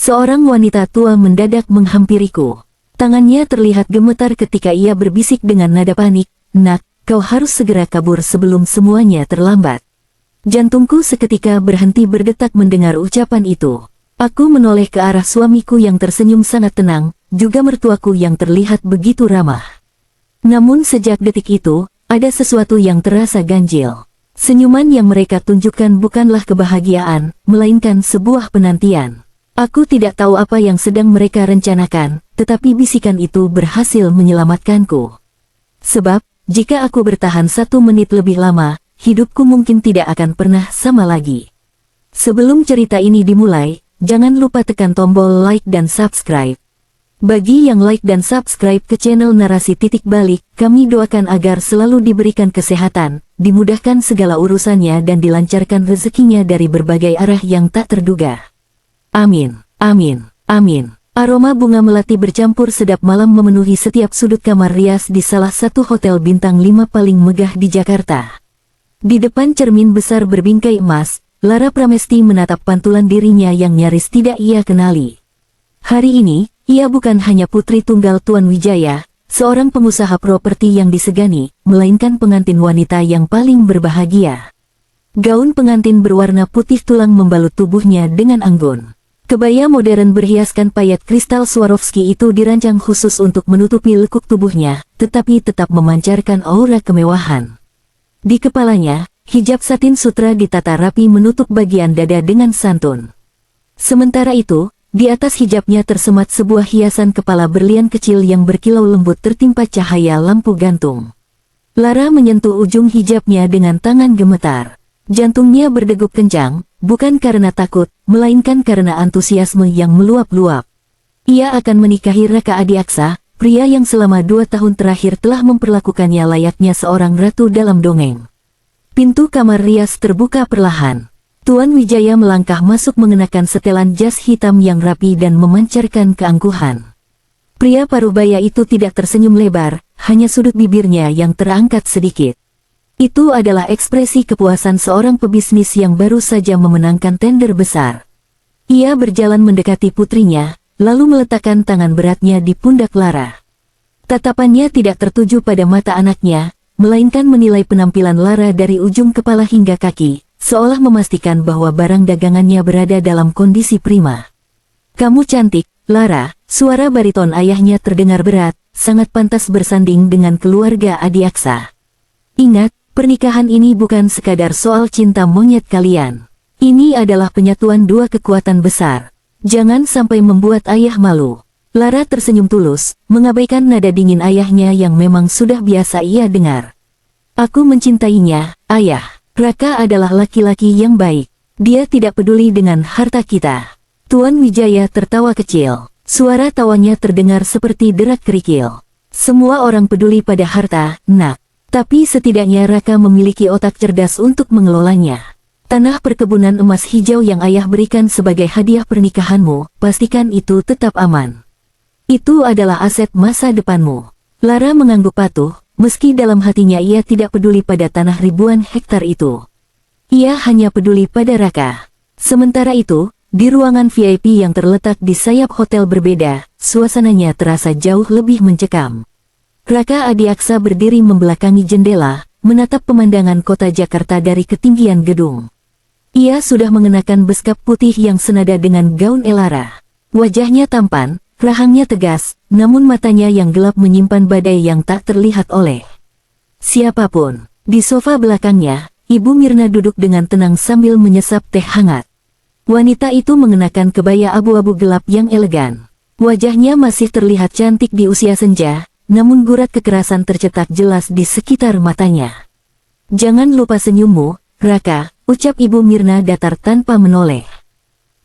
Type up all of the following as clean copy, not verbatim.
Seorang wanita tua mendadak menghampiriku. Tangannya terlihat gemetar ketika ia berbisik dengan nada panik, "Nak, kau harus segera kabur sebelum semuanya terlambat." Jantungku seketika berhenti berdetak mendengar ucapan itu. Aku menoleh ke arah suamiku yang tersenyum sangat tenang, juga mertuaku yang terlihat begitu ramah. Namun sejak detik itu, ada sesuatu yang terasa ganjil. Senyuman yang mereka tunjukkan bukanlah kebahagiaan, melainkan sebuah penantian. Aku tidak tahu apa yang sedang mereka rencanakan, tetapi bisikan itu berhasil menyelamatkanku. Sebab, jika aku bertahan 1 menit lebih lama, hidupku mungkin tidak akan pernah sama lagi. Sebelum cerita ini dimulai, jangan lupa tekan tombol like dan subscribe. Bagi yang like dan subscribe ke channel Narasi Titik Balik, kami doakan agar selalu diberikan kesehatan, dimudahkan segala urusannya dan dilancarkan rezekinya dari berbagai arah yang tak terduga. Amin, amin, amin. Aroma bunga melati bercampur sedap malam memenuhi setiap sudut kamar rias di salah satu hotel bintang 5 paling megah di Jakarta. Di depan cermin besar berbingkai emas, Lara Pramesti menatap pantulan dirinya yang nyaris tidak ia kenali. Hari ini, ia bukan hanya putri tunggal Tuan Wijaya, seorang pengusaha properti yang disegani, melainkan pengantin wanita yang paling berbahagia. Gaun pengantin berwarna putih tulang membalut tubuhnya dengan anggun. Kebaya modern berhiaskan payet kristal Swarovski itu dirancang khusus untuk menutupi lekuk tubuhnya, tetapi tetap memancarkan aura kemewahan. Di kepalanya, hijab satin sutra ditata rapi menutup bagian dada dengan santun. Sementara itu, di atas hijabnya tersemat sebuah hiasan kepala berlian kecil yang berkilau lembut tertimpa cahaya lampu gantung. Lara menyentuh ujung hijabnya dengan tangan gemetar. Jantungnya berdegup kencang, bukan karena takut, melainkan karena antusiasme yang meluap-luap. Ia akan menikahi Raka Adiaksa, pria yang selama 2 tahun terakhir telah memperlakukannya layaknya seorang ratu dalam dongeng. Pintu kamar rias terbuka perlahan. Tuan Wijaya melangkah masuk mengenakan setelan jas hitam yang rapi dan memancarkan keangkuhan. Pria parubaya itu tidak tersenyum lebar, hanya sudut bibirnya yang terangkat sedikit. Itu adalah ekspresi kepuasan seorang pebisnis yang baru saja memenangkan tender besar. Ia berjalan mendekati putrinya, lalu meletakkan tangan beratnya di pundak Lara. Tatapannya tidak tertuju pada mata anaknya, melainkan menilai penampilan Lara dari ujung kepala hingga kaki, seolah memastikan bahwa barang dagangannya berada dalam kondisi prima. "Kamu cantik, Lara," suara bariton ayahnya terdengar berat, sangat pantas bersanding dengan keluarga Adiaksa. "Ingat, pernikahan ini bukan sekadar soal cinta monyet kalian. Ini adalah penyatuan 2 kekuatan besar. Jangan sampai membuat ayah malu." Lara tersenyum tulus, mengabaikan nada dingin ayahnya yang memang sudah biasa ia dengar. "Aku mencintainya, ayah. Raka adalah laki-laki yang baik. Dia tidak peduli dengan harta kita." Tuan Wijaya tertawa kecil. Suara tawanya terdengar seperti derak kerikil. "Semua orang peduli pada harta, nak. Tapi setidaknya Raka memiliki otak cerdas untuk mengelolanya. Tanah perkebunan emas hijau yang ayah berikan sebagai hadiah pernikahanmu, pastikan itu tetap aman. Itu adalah aset masa depanmu." Lara mengangguk patuh, meski dalam hatinya ia tidak peduli pada tanah ribuan hektar itu. Ia hanya peduli pada Raka. Sementara itu, di ruangan VIP yang terletak di sayap hotel berbeda, suasananya terasa jauh lebih mencekam. Raka Adiaksa berdiri membelakangi jendela, menatap pemandangan kota Jakarta dari ketinggian gedung. Ia sudah mengenakan beskap putih yang senada dengan gaun Lara. Wajahnya tampan, rahangnya tegas, namun matanya yang gelap menyimpan badai yang tak terlihat oleh siapapun. Di sofa belakangnya, Ibu Mirna duduk dengan tenang sambil menyesap teh hangat. Wanita itu mengenakan kebaya abu-abu gelap yang elegan. Wajahnya masih terlihat cantik di usia senja, namun gurat kekerasan tercetak jelas di sekitar matanya. "Jangan lupa senyummu, Raka," ucap Ibu Mirna datar tanpa menoleh.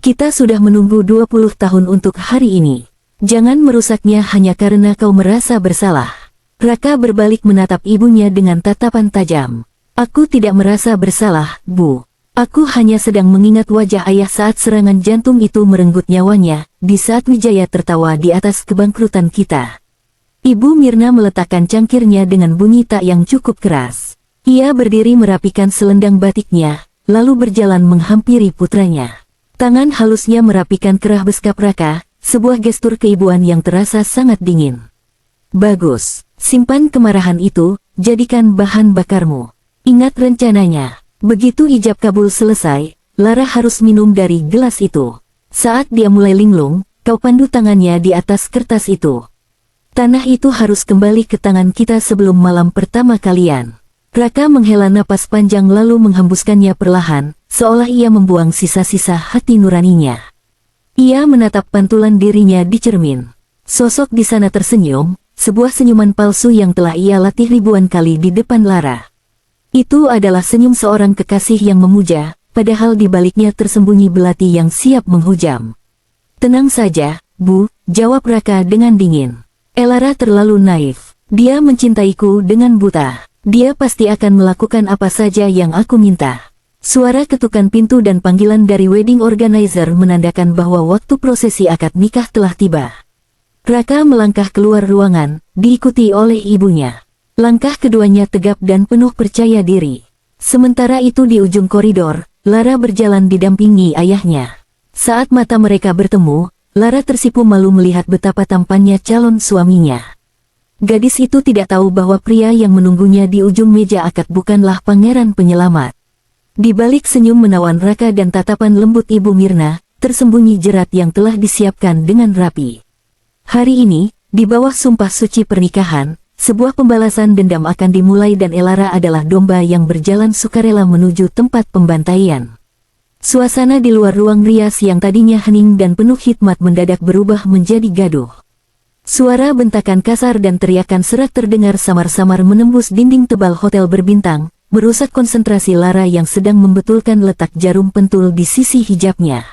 "Kita sudah menunggu 20 tahun untuk hari ini. Jangan merusaknya hanya karena kau merasa bersalah." Raka berbalik menatap ibunya dengan tatapan tajam. "Aku tidak merasa bersalah, Bu. Aku hanya sedang mengingat wajah ayah saat serangan jantung itu merenggut nyawanya, di saat Wijaya tertawa di atas kebangkrutan kita." Ibu Mirna meletakkan cangkirnya dengan bunyi tak yang cukup keras. Ia berdiri merapikan selendang batiknya, lalu berjalan menghampiri putranya. Tangan halusnya merapikan kerah beskap Raka, sebuah gestur keibuan yang terasa sangat dingin. Bagus, simpan kemarahan itu, jadikan bahan bakarmu. Ingat rencananya. Begitu ijab kabul selesai, Lara harus minum dari gelas itu. Saat dia mulai linglung, kau pandu tangannya di atas kertas itu. Tanah itu harus kembali ke tangan kita sebelum malam pertama kalian. Raka menghela napas panjang lalu menghembuskannya perlahan, seolah ia membuang sisa-sisa hati nuraninya. Ia menatap pantulan dirinya di cermin. Sosok di sana tersenyum, sebuah senyuman palsu yang telah ia latih ribuan kali di depan Lara. Itu adalah senyum seorang kekasih yang memuja, padahal di baliknya tersembunyi belati yang siap menghujam. Tenang saja, Bu, jawab Raka dengan dingin. Elara terlalu naif. Dia mencintaiku dengan buta. Dia pasti akan melakukan apa saja yang aku minta. Suara ketukan pintu dan panggilan dari wedding organizer menandakan bahwa waktu prosesi akad nikah telah tiba. Raka melangkah keluar ruangan, diikuti oleh ibunya. Langkah keduanya tegap dan penuh percaya diri. Sementara itu di ujung koridor, Lara berjalan didampingi ayahnya. Saat mata mereka bertemu, Lara tersipu malu melihat betapa tampannya calon suaminya. Gadis itu tidak tahu bahwa pria yang menunggunya di ujung meja akad bukanlah pangeran penyelamat. Di balik senyum menawan Raka dan tatapan lembut Ibu Mirna, tersembunyi jerat yang telah disiapkan dengan rapi. Hari ini, di bawah sumpah suci pernikahan, sebuah pembalasan dendam akan dimulai dan Elara adalah domba yang berjalan sukarela menuju tempat pembantaian. Suasana di luar ruang rias yang tadinya hening dan penuh hikmat mendadak berubah menjadi gaduh. Suara bentakan kasar dan teriakan serak terdengar samar-samar menembus dinding tebal hotel berbintang, merusak konsentrasi Lara yang sedang membetulkan letak jarum pentul di sisi hijabnya.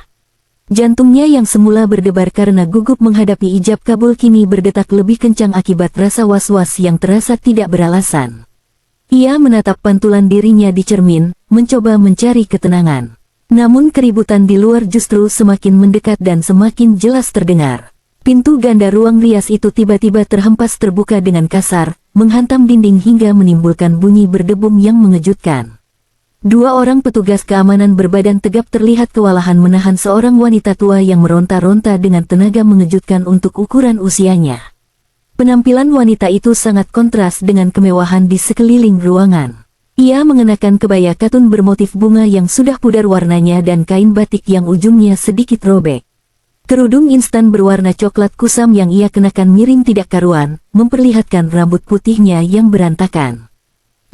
Jantungnya yang semula berdebar karena gugup menghadapi ijab kabul kini berdetak lebih kencang akibat rasa was-was yang terasa tidak beralasan. Ia menatap pantulan dirinya di cermin, mencoba mencari ketenangan. Namun keributan di luar justru semakin mendekat dan semakin jelas terdengar. Pintu ganda ruang rias itu tiba-tiba terhempas terbuka dengan kasar, menghantam dinding hingga menimbulkan bunyi berdebum yang mengejutkan. Dua orang petugas keamanan berbadan tegap terlihat kewalahan menahan seorang wanita tua yang meronta-ronta dengan tenaga mengejutkan untuk ukuran usianya. Penampilan wanita itu sangat kontras dengan kemewahan di sekeliling ruangan. Ia mengenakan kebaya katun bermotif bunga yang sudah pudar warnanya dan kain batik yang ujungnya sedikit robek. Kerudung instan berwarna coklat kusam yang ia kenakan miring tidak karuan, memperlihatkan rambut putihnya yang berantakan.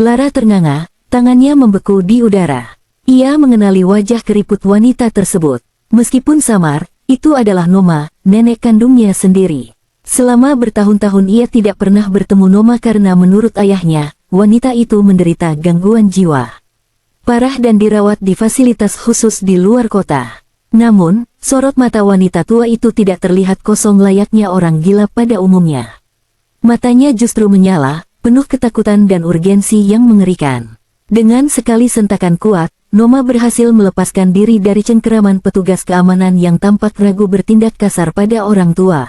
Lara ternganga, tangannya membeku di udara. Ia mengenali wajah keriput wanita tersebut. Meskipun samar, itu adalah Noma, nenek kandungnya sendiri. Selama bertahun-tahun ia tidak pernah bertemu Noma karena menurut ayahnya, wanita itu menderita gangguan jiwa parah dan dirawat di fasilitas khusus di luar kota. Namun, sorot mata wanita tua itu tidak terlihat kosong layaknya orang gila pada umumnya. Matanya justru menyala, penuh ketakutan dan urgensi yang mengerikan. Dengan sekali sentakan kuat, Noma berhasil melepaskan diri dari cengkeraman petugas keamanan yang tampak ragu bertindak kasar pada orang tua.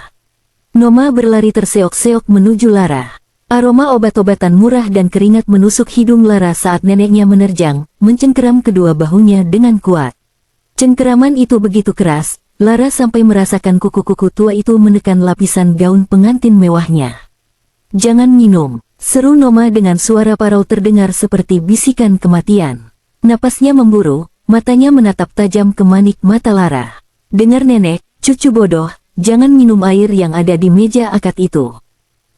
Noma berlari terseok-seok menuju Lara. Aroma obat-obatan murah dan keringat menusuk hidung Lara saat neneknya menerjang, mencengkeram kedua bahunya dengan kuat. Cengkeraman itu begitu keras, Lara sampai merasakan kuku-kuku tua itu menekan lapisan gaun pengantin mewahnya. "Jangan minum," seru Noma dengan suara parau terdengar seperti bisikan kematian. Napasnya memburu, matanya menatap tajam ke manik mata Lara. "Dengar nenek, cucu bodoh, jangan minum air yang ada di meja akad itu."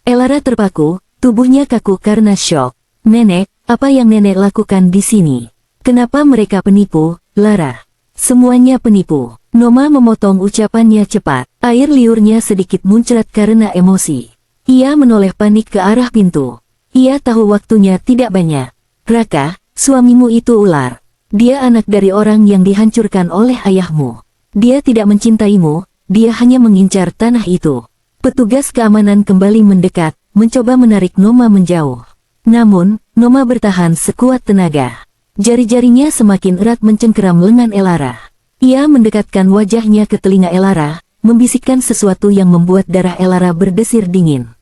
Elara terpaku, tubuhnya kaku karena syok. "Nenek, apa yang nenek lakukan di sini? Kenapa mereka penipu, Lara?" "Semuanya penipu." Noma memotong ucapannya cepat. Air liurnya sedikit muncrat karena emosi. Ia menoleh panik ke arah pintu. Ia tahu waktunya tidak banyak. "Raka, suamimu itu ular. Dia anak dari orang yang dihancurkan oleh ayahmu. Dia tidak mencintaimu, dia hanya mengincar tanah itu." Petugas keamanan kembali mendekat, mencoba menarik Noma menjauh. Namun, Noma bertahan sekuat tenaga. Jari-jarinya semakin erat mencengkeram lengan Elara. Ia mendekatkan wajahnya ke telinga Elara, membisikkan sesuatu yang membuat darah Elara berdesir dingin.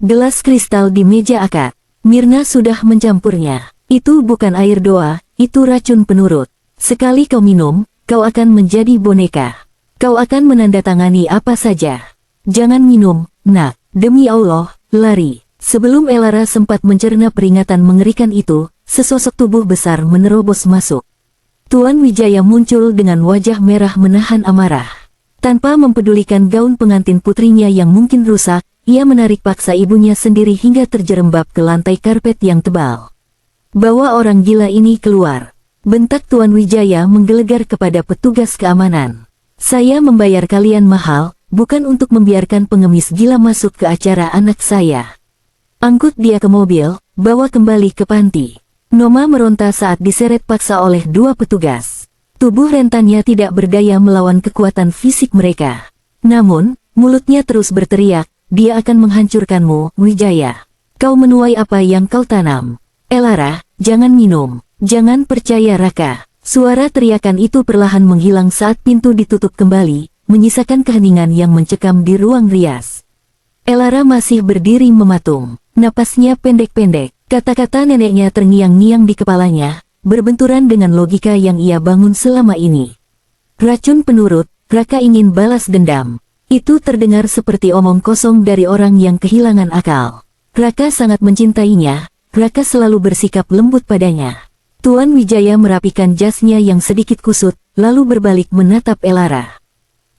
"Gelas kristal di meja akad. Mirna sudah mencampurnya. Itu bukan air doa, itu racun penurut. Sekali kau minum, kau akan menjadi boneka. Kau akan menandatangani apa saja. Jangan minum, nak. Demi Allah, lari. Sebelum Elara sempat mencerna peringatan mengerikan itu, sesosok tubuh besar menerobos masuk. Tuan Wijaya muncul dengan wajah merah menahan amarah. Tanpa mempedulikan gaun pengantin putrinya yang mungkin rusak, ia menarik paksa ibunya sendiri hingga terjerembab ke lantai karpet yang tebal. Bawa orang gila ini keluar. Bentak Tuan Wijaya menggelegar kepada petugas keamanan. Saya membayar kalian mahal, bukan untuk membiarkan pengemis gila masuk ke acara anak saya. Angkut dia ke mobil, bawa kembali ke panti. Noma meronta saat diseret paksa oleh dua petugas. Tubuh rentannya tidak berdaya melawan kekuatan fisik mereka. Namun, mulutnya terus berteriak, dia akan menghancurkanmu, Wijaya. Kau menuai apa yang kau tanam. Elara, jangan minum, jangan percaya Raka. Suara teriakan itu perlahan menghilang saat pintu ditutup kembali, menyisakan keheningan yang mencekam di ruang rias. Elara masih berdiri mematung, napasnya pendek-pendek, kata-kata neneknya terngiang-ngiang di kepalanya, berbenturan dengan logika yang ia bangun selama ini. Racun penurut, Raka ingin balas dendam. Itu terdengar seperti omong kosong dari orang yang kehilangan akal. Raka sangat mencintainya, Raka selalu bersikap lembut padanya. Tuan Wijaya merapikan jasnya yang sedikit kusut, lalu berbalik menatap Elara.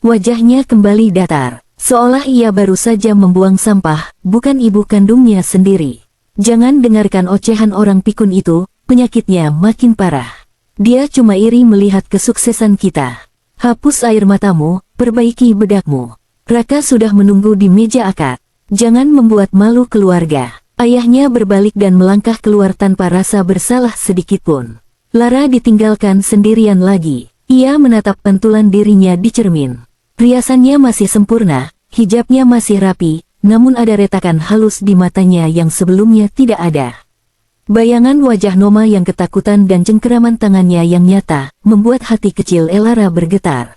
Wajahnya kembali datar, seolah ia baru saja membuang sampah, bukan ibu kandungnya sendiri. Jangan dengarkan ocehan orang pikun itu, penyakitnya makin parah. Dia cuma iri melihat kesuksesan kita. Hapus air matamu, perbaiki bedakmu. Raka sudah menunggu di meja akad. Jangan membuat malu keluarga. Ayahnya berbalik dan melangkah keluar tanpa rasa bersalah sedikitpun. Lara ditinggalkan sendirian lagi. Ia menatap pantulan dirinya di cermin. Riasannya masih sempurna, hijabnya masih rapi, namun ada retakan halus di matanya yang sebelumnya tidak ada. Bayangan wajah Noma yang ketakutan dan cengkeraman tangannya yang nyata, membuat hati kecil Elara bergetar.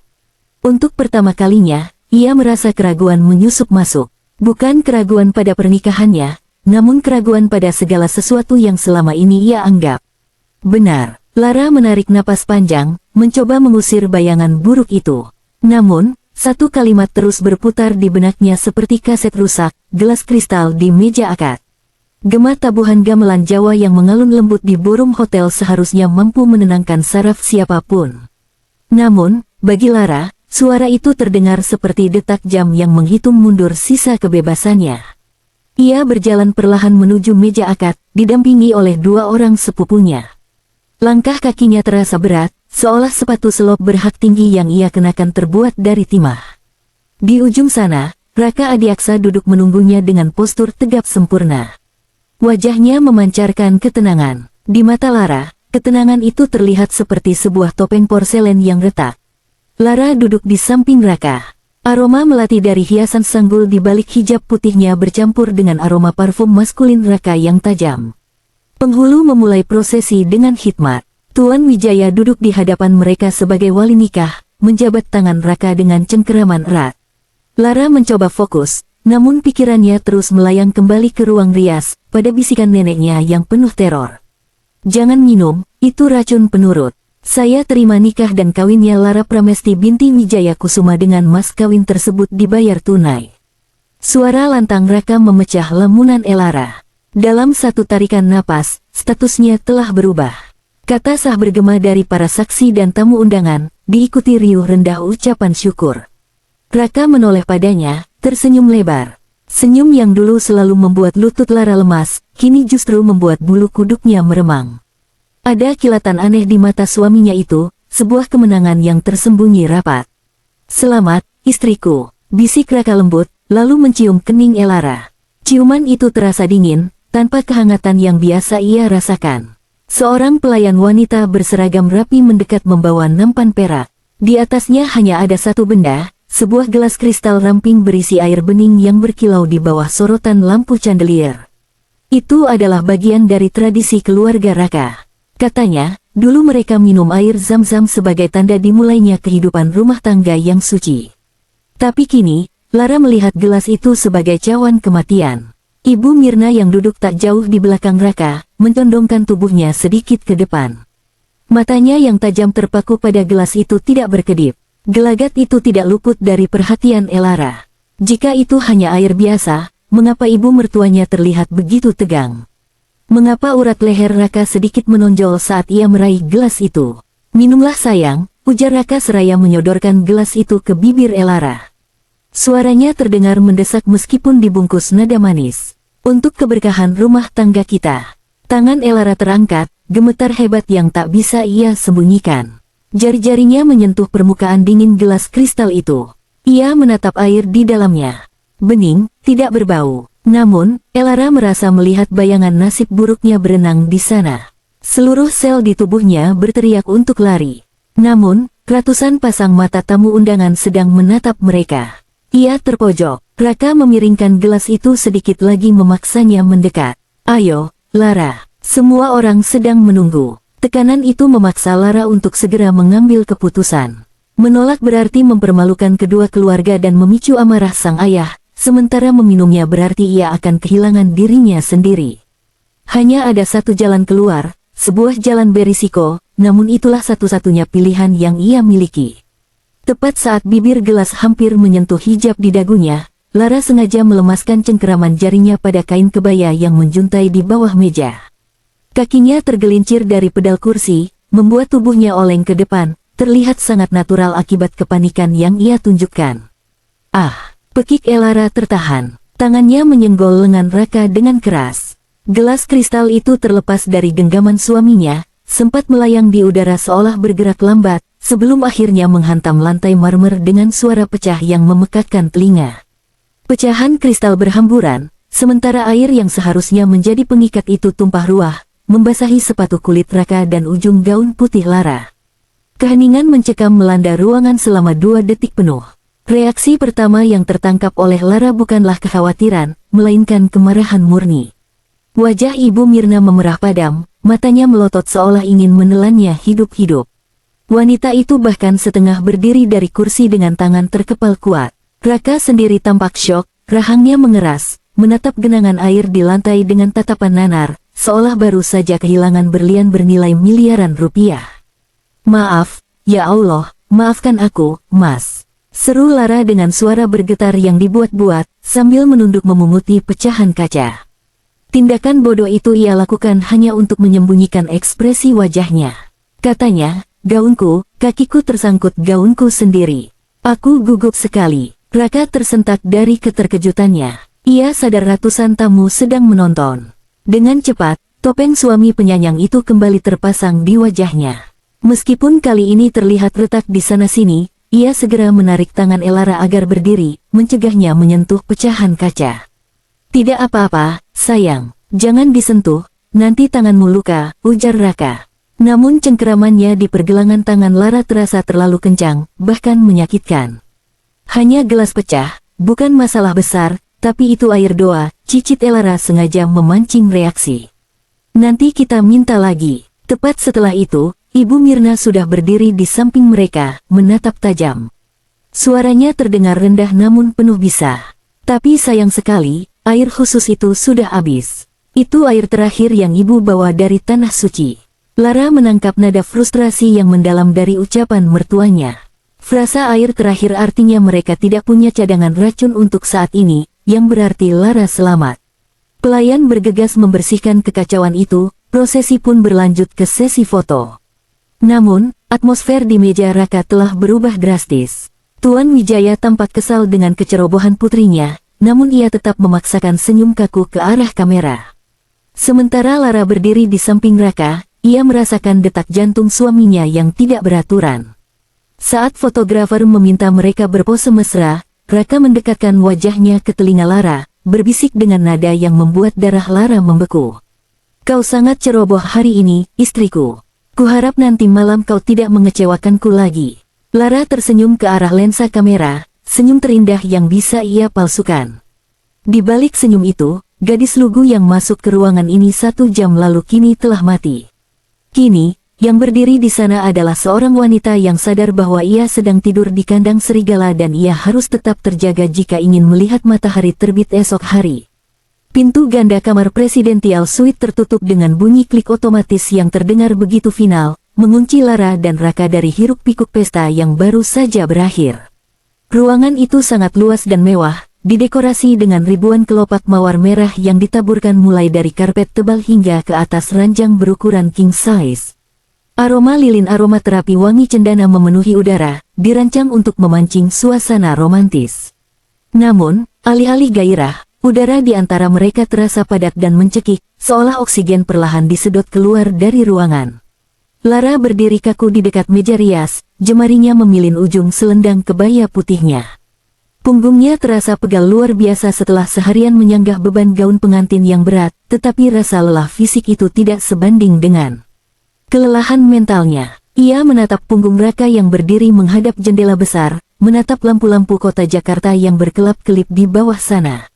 Untuk pertama kalinya, ia merasa keraguan menyusup masuk. Bukan keraguan pada pernikahannya, namun keraguan pada segala sesuatu yang selama ini ia anggap benar. Lara menarik napas panjang, mencoba mengusir bayangan buruk itu. Namun, satu kalimat terus berputar di benaknya seperti kaset rusak, gelas kristal di meja akad. Gema tabuhan gamelan Jawa yang mengalun lembut di ballroom hotel seharusnya mampu menenangkan saraf siapapun. Namun, bagi Lara, suara itu terdengar seperti detak jam yang menghitung mundur sisa kebebasannya. Ia berjalan perlahan menuju meja akad, didampingi oleh dua orang sepupunya. Langkah kakinya terasa berat, seolah sepatu selop berhak tinggi yang ia kenakan terbuat dari timah. Di ujung sana, Raka Adiaksa duduk menunggunya dengan postur tegap sempurna. Wajahnya memancarkan ketenangan. Di mata Lara, ketenangan itu terlihat seperti sebuah topeng porselen yang retak. Lara duduk di samping Raka. Aroma melati dari hiasan sanggul di balik hijab putihnya bercampur dengan aroma parfum maskulin Raka yang tajam. Penghulu memulai prosesi dengan hikmat. Tuan Wijaya duduk di hadapan mereka sebagai wali nikah, menjabat tangan Raka dengan cengkeraman erat. Lara mencoba fokus, namun pikirannya terus melayang kembali ke ruang rias, pada bisikan neneknya yang penuh teror. Jangan minum, itu racun penurut. Saya terima nikah dan kawinnya Lara Pramesti binti Wijaya Kusuma dengan mas kawin tersebut dibayar tunai. Suara lantang Raka memecah lamunan Elara. Dalam satu tarikan napas, statusnya telah berubah. Kata sah bergema dari para saksi dan tamu undangan, diikuti riuh rendah ucapan syukur. Raka menoleh padanya, tersenyum lebar. Senyum yang dulu selalu membuat lutut Lara lemas, kini justru membuat bulu kuduknya meremang. Ada kilatan aneh di mata suaminya itu, sebuah kemenangan yang tersembunyi rapat. Selamat, istriku, bisik Raka lembut, lalu mencium kening Elara. Ciuman itu terasa dingin, tanpa kehangatan yang biasa ia rasakan. Seorang pelayan wanita berseragam rapi mendekat membawa nampan perak. Di atasnya hanya ada satu benda, sebuah gelas kristal ramping berisi air bening yang berkilau di bawah sorotan lampu chandelier. Itu adalah bagian dari tradisi keluarga Raka. Katanya, dulu mereka minum air zam-zam sebagai tanda dimulainya kehidupan rumah tangga yang suci. Tapi kini, Lara melihat gelas itu sebagai cawan kematian. Ibu Mirna yang duduk tak jauh di belakang Raka, mencondongkan tubuhnya sedikit ke depan. Matanya yang tajam terpaku pada gelas itu tidak berkedip. Gelagat itu tidak luput dari perhatian Elara. Jika itu hanya air biasa, mengapa ibu mertuanya terlihat begitu tegang? Mengapa urat leher Raka sedikit menonjol saat ia meraih gelas itu? Minumlah sayang, ujar Raka seraya menyodorkan gelas itu ke bibir Elara. Suaranya terdengar mendesak meskipun dibungkus nada manis. Untuk keberkahan rumah tangga kita. Tangan Elara terangkat, gemetar hebat yang tak bisa ia sembunyikan. Jari-jarinya menyentuh permukaan dingin gelas kristal itu. Ia menatap air di dalamnya. Bening, tidak berbau. Namun, Elara merasa melihat bayangan nasib buruknya berenang di sana. Seluruh sel di tubuhnya berteriak untuk lari. Namun, ratusan pasang mata tamu undangan sedang menatap mereka. Ia terpojok. Raka memiringkan gelas itu sedikit lagi memaksanya mendekat. Ayo, Lara. Semua orang sedang menunggu. Tekanan itu memaksa Lara untuk segera mengambil keputusan. Menolak berarti mempermalukan kedua keluarga dan memicu amarah sang ayah, sementara meminumnya berarti ia akan kehilangan dirinya sendiri. Hanya ada satu jalan keluar, sebuah jalan berisiko, namun itulah satu-satunya pilihan yang ia miliki. Tepat saat bibir gelas hampir menyentuh hijab di dagunya, Lara sengaja melemaskan cengkeraman jarinya pada kain kebaya yang menjuntai di bawah meja. Kakinya tergelincir dari pedal kursi, membuat tubuhnya oleng ke depan, terlihat sangat natural akibat kepanikan yang ia tunjukkan. Ah, pekik Elara tertahan. Tangannya menyenggol lengan Raka dengan keras. Gelas kristal itu terlepas dari genggaman suaminya, sempat melayang di udara seolah bergerak lambat, sebelum akhirnya menghantam lantai marmer dengan suara pecah yang memekakkan telinga. Pecahan kristal berhamburan, sementara air yang seharusnya menjadi pengikat itu tumpah ruah, membasahi sepatu kulit Raka dan ujung gaun putih Lara. Keheningan mencekam melanda ruangan selama 2 detik penuh. Reaksi pertama yang tertangkap oleh Lara bukanlah kekhawatiran, melainkan kemarahan murni. Wajah Ibu Mirna memerah padam, matanya melotot seolah ingin menelannya hidup-hidup. Wanita itu bahkan setengah berdiri dari kursi dengan tangan terkepal kuat. Raka sendiri tampak syok, rahangnya mengeras, menatap genangan air di lantai dengan tatapan nanar, seolah baru saja kehilangan berlian bernilai miliaran rupiah. Maaf, ya Allah, maafkan aku, Mas. Seru Lara dengan suara bergetar yang dibuat-buat, sambil menunduk memunguti pecahan kaca. Tindakan bodoh itu ia lakukan hanya untuk menyembunyikan ekspresi wajahnya. Katanya, gaunku, kakiku tersangkut gaunku sendiri. Aku gugup sekali. Raka tersentak dari keterkejutannya. Ia sadar ratusan tamu sedang menonton. Dengan cepat, topeng suami penyayang itu kembali terpasang di wajahnya. Meskipun kali ini terlihat retak di sana-sini, ia segera menarik tangan Elara agar berdiri, mencegahnya menyentuh pecahan kaca. Tidak apa-apa, sayang. Jangan disentuh, nanti tanganmu luka, ujar Raka. Namun cengkeramannya di pergelangan tangan Lara terasa terlalu kencang, bahkan menyakitkan. Hanya gelas pecah, bukan masalah besar, tapi itu air doa, cicit Elara sengaja memancing reaksi. Nanti kita minta lagi. Tepat setelah itu, Ibu Mirna sudah berdiri di samping mereka, menatap tajam. Suaranya terdengar rendah namun penuh bisa. Tapi sayang sekali, air khusus itu sudah habis. Itu air terakhir yang ibu bawa dari tanah suci. Lara menangkap nada frustrasi yang mendalam dari ucapan mertuanya. Frasa air terakhir artinya mereka tidak punya cadangan racun untuk saat ini, yang berarti Lara selamat. Pelayan bergegas membersihkan kekacauan itu, prosesi pun berlanjut ke sesi foto. Namun, atmosfer di meja Raka telah berubah drastis. Tuan Wijaya tampak kesal dengan kecerobohan putrinya, namun ia tetap memaksakan senyum kaku ke arah kamera. Sementara Lara berdiri di samping Raka, ia merasakan detak jantung suaminya yang tidak beraturan. Saat fotografer meminta mereka berpose mesra, Raka mendekatkan wajahnya ke telinga Lara, berbisik dengan nada yang membuat darah Lara membeku. Kau sangat ceroboh hari ini, istriku. Kuharap nanti malam kau tidak mengecewakanku lagi. Lara tersenyum ke arah lensa kamera, senyum terindah yang bisa ia palsukan. Di balik senyum itu, gadis lugu yang masuk ke ruangan ini 1 jam lalu kini telah mati. Kini, yang berdiri di sana adalah seorang wanita yang sadar bahwa ia sedang tidur di kandang serigala dan ia harus tetap terjaga jika ingin melihat matahari terbit esok hari. Pintu ganda kamar Presidential Suite tertutup dengan bunyi klik otomatis yang terdengar begitu final, mengunci Lara dan Raka dari hiruk-pikuk pesta yang baru saja berakhir. Ruangan itu sangat luas dan mewah, didekorasi dengan ribuan kelopak mawar merah yang ditaburkan mulai dari karpet tebal hingga ke atas ranjang berukuran king size. Aroma lilin aromaterapi wangi cendana memenuhi udara, dirancang untuk memancing suasana romantis. Namun, alih-alih gairah, udara di antara mereka terasa padat dan mencekik, seolah oksigen perlahan disedot keluar dari ruangan. Lara berdiri kaku di dekat meja rias, jemarinya memilin ujung selendang kebaya putihnya. Punggungnya terasa pegal luar biasa setelah seharian menyanggah beban gaun pengantin yang berat, tetapi rasa lelah fisik itu tidak sebanding dengan kelelahan mentalnya. Ia menatap punggung Raka yang berdiri menghadap jendela besar, menatap lampu-lampu kota Jakarta yang berkelap-kelip di bawah sana.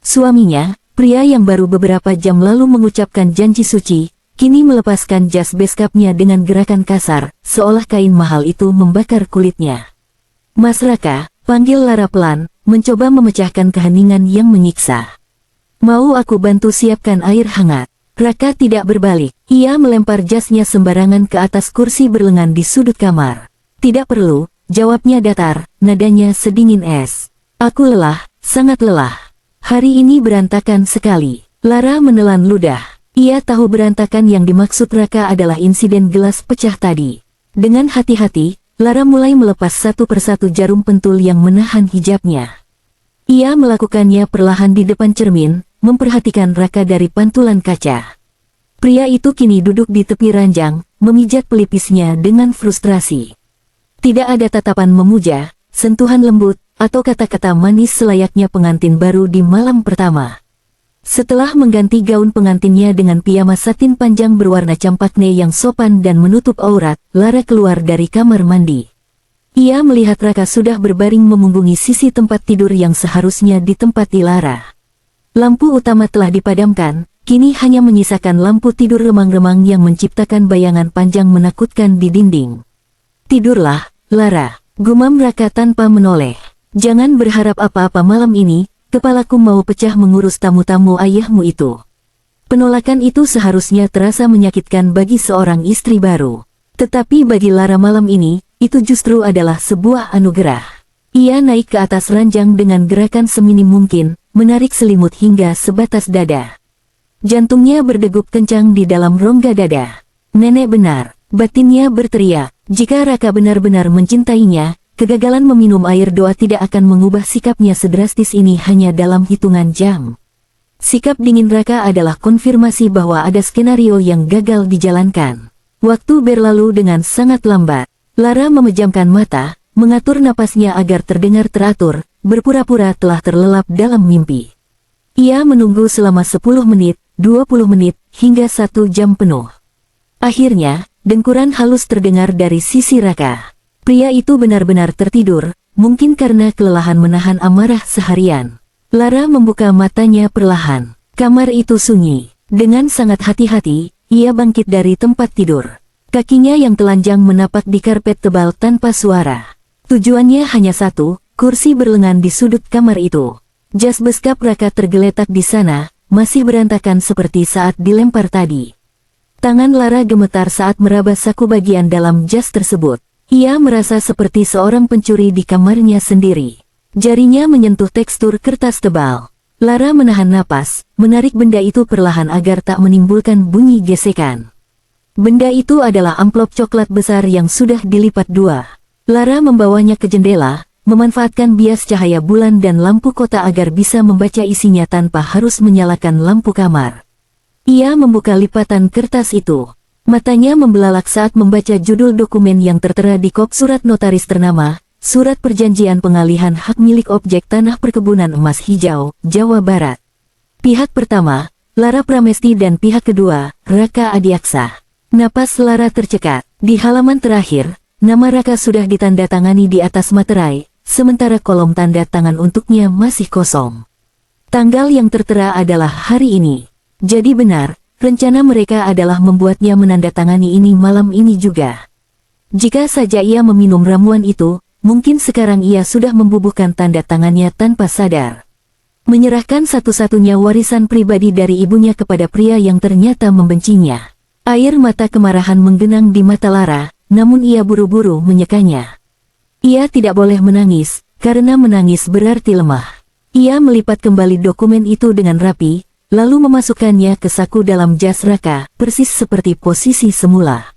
Suaminya, pria yang baru beberapa jam lalu mengucapkan janji suci, kini melepaskan jas beskapnya dengan gerakan kasar, seolah kain mahal itu membakar kulitnya. "Mas Raka," panggil Lara pelan, mencoba memecahkan keheningan yang menyiksa. "Mau aku bantu siapkan air hangat?" Raka tidak berbalik. Ia melempar jasnya sembarangan ke atas kursi berlengan di sudut kamar. "Tidak perlu," jawabnya datar, nadanya sedingin es. "Aku lelah, sangat lelah. Hari ini berantakan sekali." Lara menelan ludah. Ia tahu berantakan yang dimaksud Raka adalah insiden gelas pecah tadi. Dengan hati-hati, Lara mulai melepas satu persatu jarum pentul yang menahan hijabnya. Ia melakukannya perlahan di depan cermin, memperhatikan Raka dari pantulan kaca. Pria itu kini duduk di tepi ranjang, memijat pelipisnya dengan frustrasi. Tidak ada tatapan memuja, sentuhan lembut, atau kata-kata manis selayaknya pengantin baru di malam pertama. Setelah mengganti gaun pengantinnya dengan piyama satin panjang berwarna campakne yang sopan dan menutup aurat, Lara keluar dari kamar mandi. Ia melihat Raka sudah berbaring memunggungi sisi tempat tidur yang seharusnya ditempati Lara. Lampu utama telah dipadamkan, kini hanya menyisakan lampu tidur remang-remang yang menciptakan bayangan panjang menakutkan di dinding. "Tidurlah, Lara," gumam Raka tanpa menoleh. "Jangan berharap apa-apa malam ini, kepalaku mau pecah mengurus tamu-tamu ayahmu itu." Penolakan itu seharusnya terasa menyakitkan bagi seorang istri baru. Tetapi bagi Lara malam ini, itu justru adalah sebuah anugerah. Ia naik ke atas ranjang dengan gerakan seminim mungkin, menarik selimut hingga sebatas dada. Jantungnya berdegup kencang di dalam rongga dada. Nenek benar, batinnya berteriak. Jika Raka benar-benar mencintainya, kegagalan meminum air doa tidak akan mengubah sikapnya sedrastis ini hanya dalam hitungan jam. Sikap dingin Raka adalah konfirmasi bahwa ada skenario yang gagal dijalankan. Waktu berlalu dengan sangat lambat. Lara memejamkan mata, mengatur napasnya agar terdengar teratur, berpura-pura telah terlelap dalam mimpi. Ia menunggu selama 10 menit, 20 menit, hingga 1 jam penuh. Akhirnya, dengkuran halus terdengar dari sisi Raka. Pria itu benar-benar tertidur, mungkin karena kelelahan menahan amarah seharian. Lara membuka matanya perlahan. Kamar itu sunyi. Dengan sangat hati-hati, ia bangkit dari tempat tidur. Kakinya yang telanjang menapak di karpet tebal tanpa suara. Tujuannya hanya satu, kursi berlengan di sudut kamar itu. Jas beskap Raka tergeletak di sana, masih berantakan seperti saat dilempar tadi. Tangan Lara gemetar saat meraba saku bagian dalam jas tersebut. Ia merasa seperti seorang pencuri di kamarnya sendiri. Jarinya menyentuh tekstur kertas tebal. Lara menahan napas, menarik benda itu perlahan agar tak menimbulkan bunyi gesekan. Benda itu adalah amplop coklat besar yang sudah dilipat dua. Lara membawanya ke jendela, memanfaatkan bias cahaya bulan dan lampu kota agar bisa membaca isinya tanpa harus menyalakan lampu kamar. Ia membuka lipatan kertas itu. Matanya membelalak saat membaca judul dokumen yang tertera di kop surat notaris ternama, Surat Perjanjian Pengalihan Hak Milik Objek Tanah Perkebunan Emas Hijau, Jawa Barat. Pihak pertama, Lara Pramesti dan pihak kedua, Raka Adiaksa. Napas Lara tercekat. Di halaman terakhir, nama Raka sudah ditandatangani di atas materai, sementara kolom tanda tangan untuknya masih kosong. Tanggal yang tertera adalah hari ini. Jadi benar, rencana mereka adalah membuatnya menandatangani ini malam ini juga. Jika saja ia meminum ramuan itu, mungkin sekarang ia sudah membubuhkan tanda tangannya tanpa sadar. Menyerahkan satu-satunya warisan pribadi dari ibunya kepada pria yang ternyata membencinya. Air mata kemarahan menggenang di mata Lara, namun ia buru-buru menyekanya. Ia tidak boleh menangis, karena menangis berarti lemah. Ia melipat kembali dokumen itu dengan rapi, lalu memasukkannya ke saku dalam jas Raka, persis seperti posisi semula.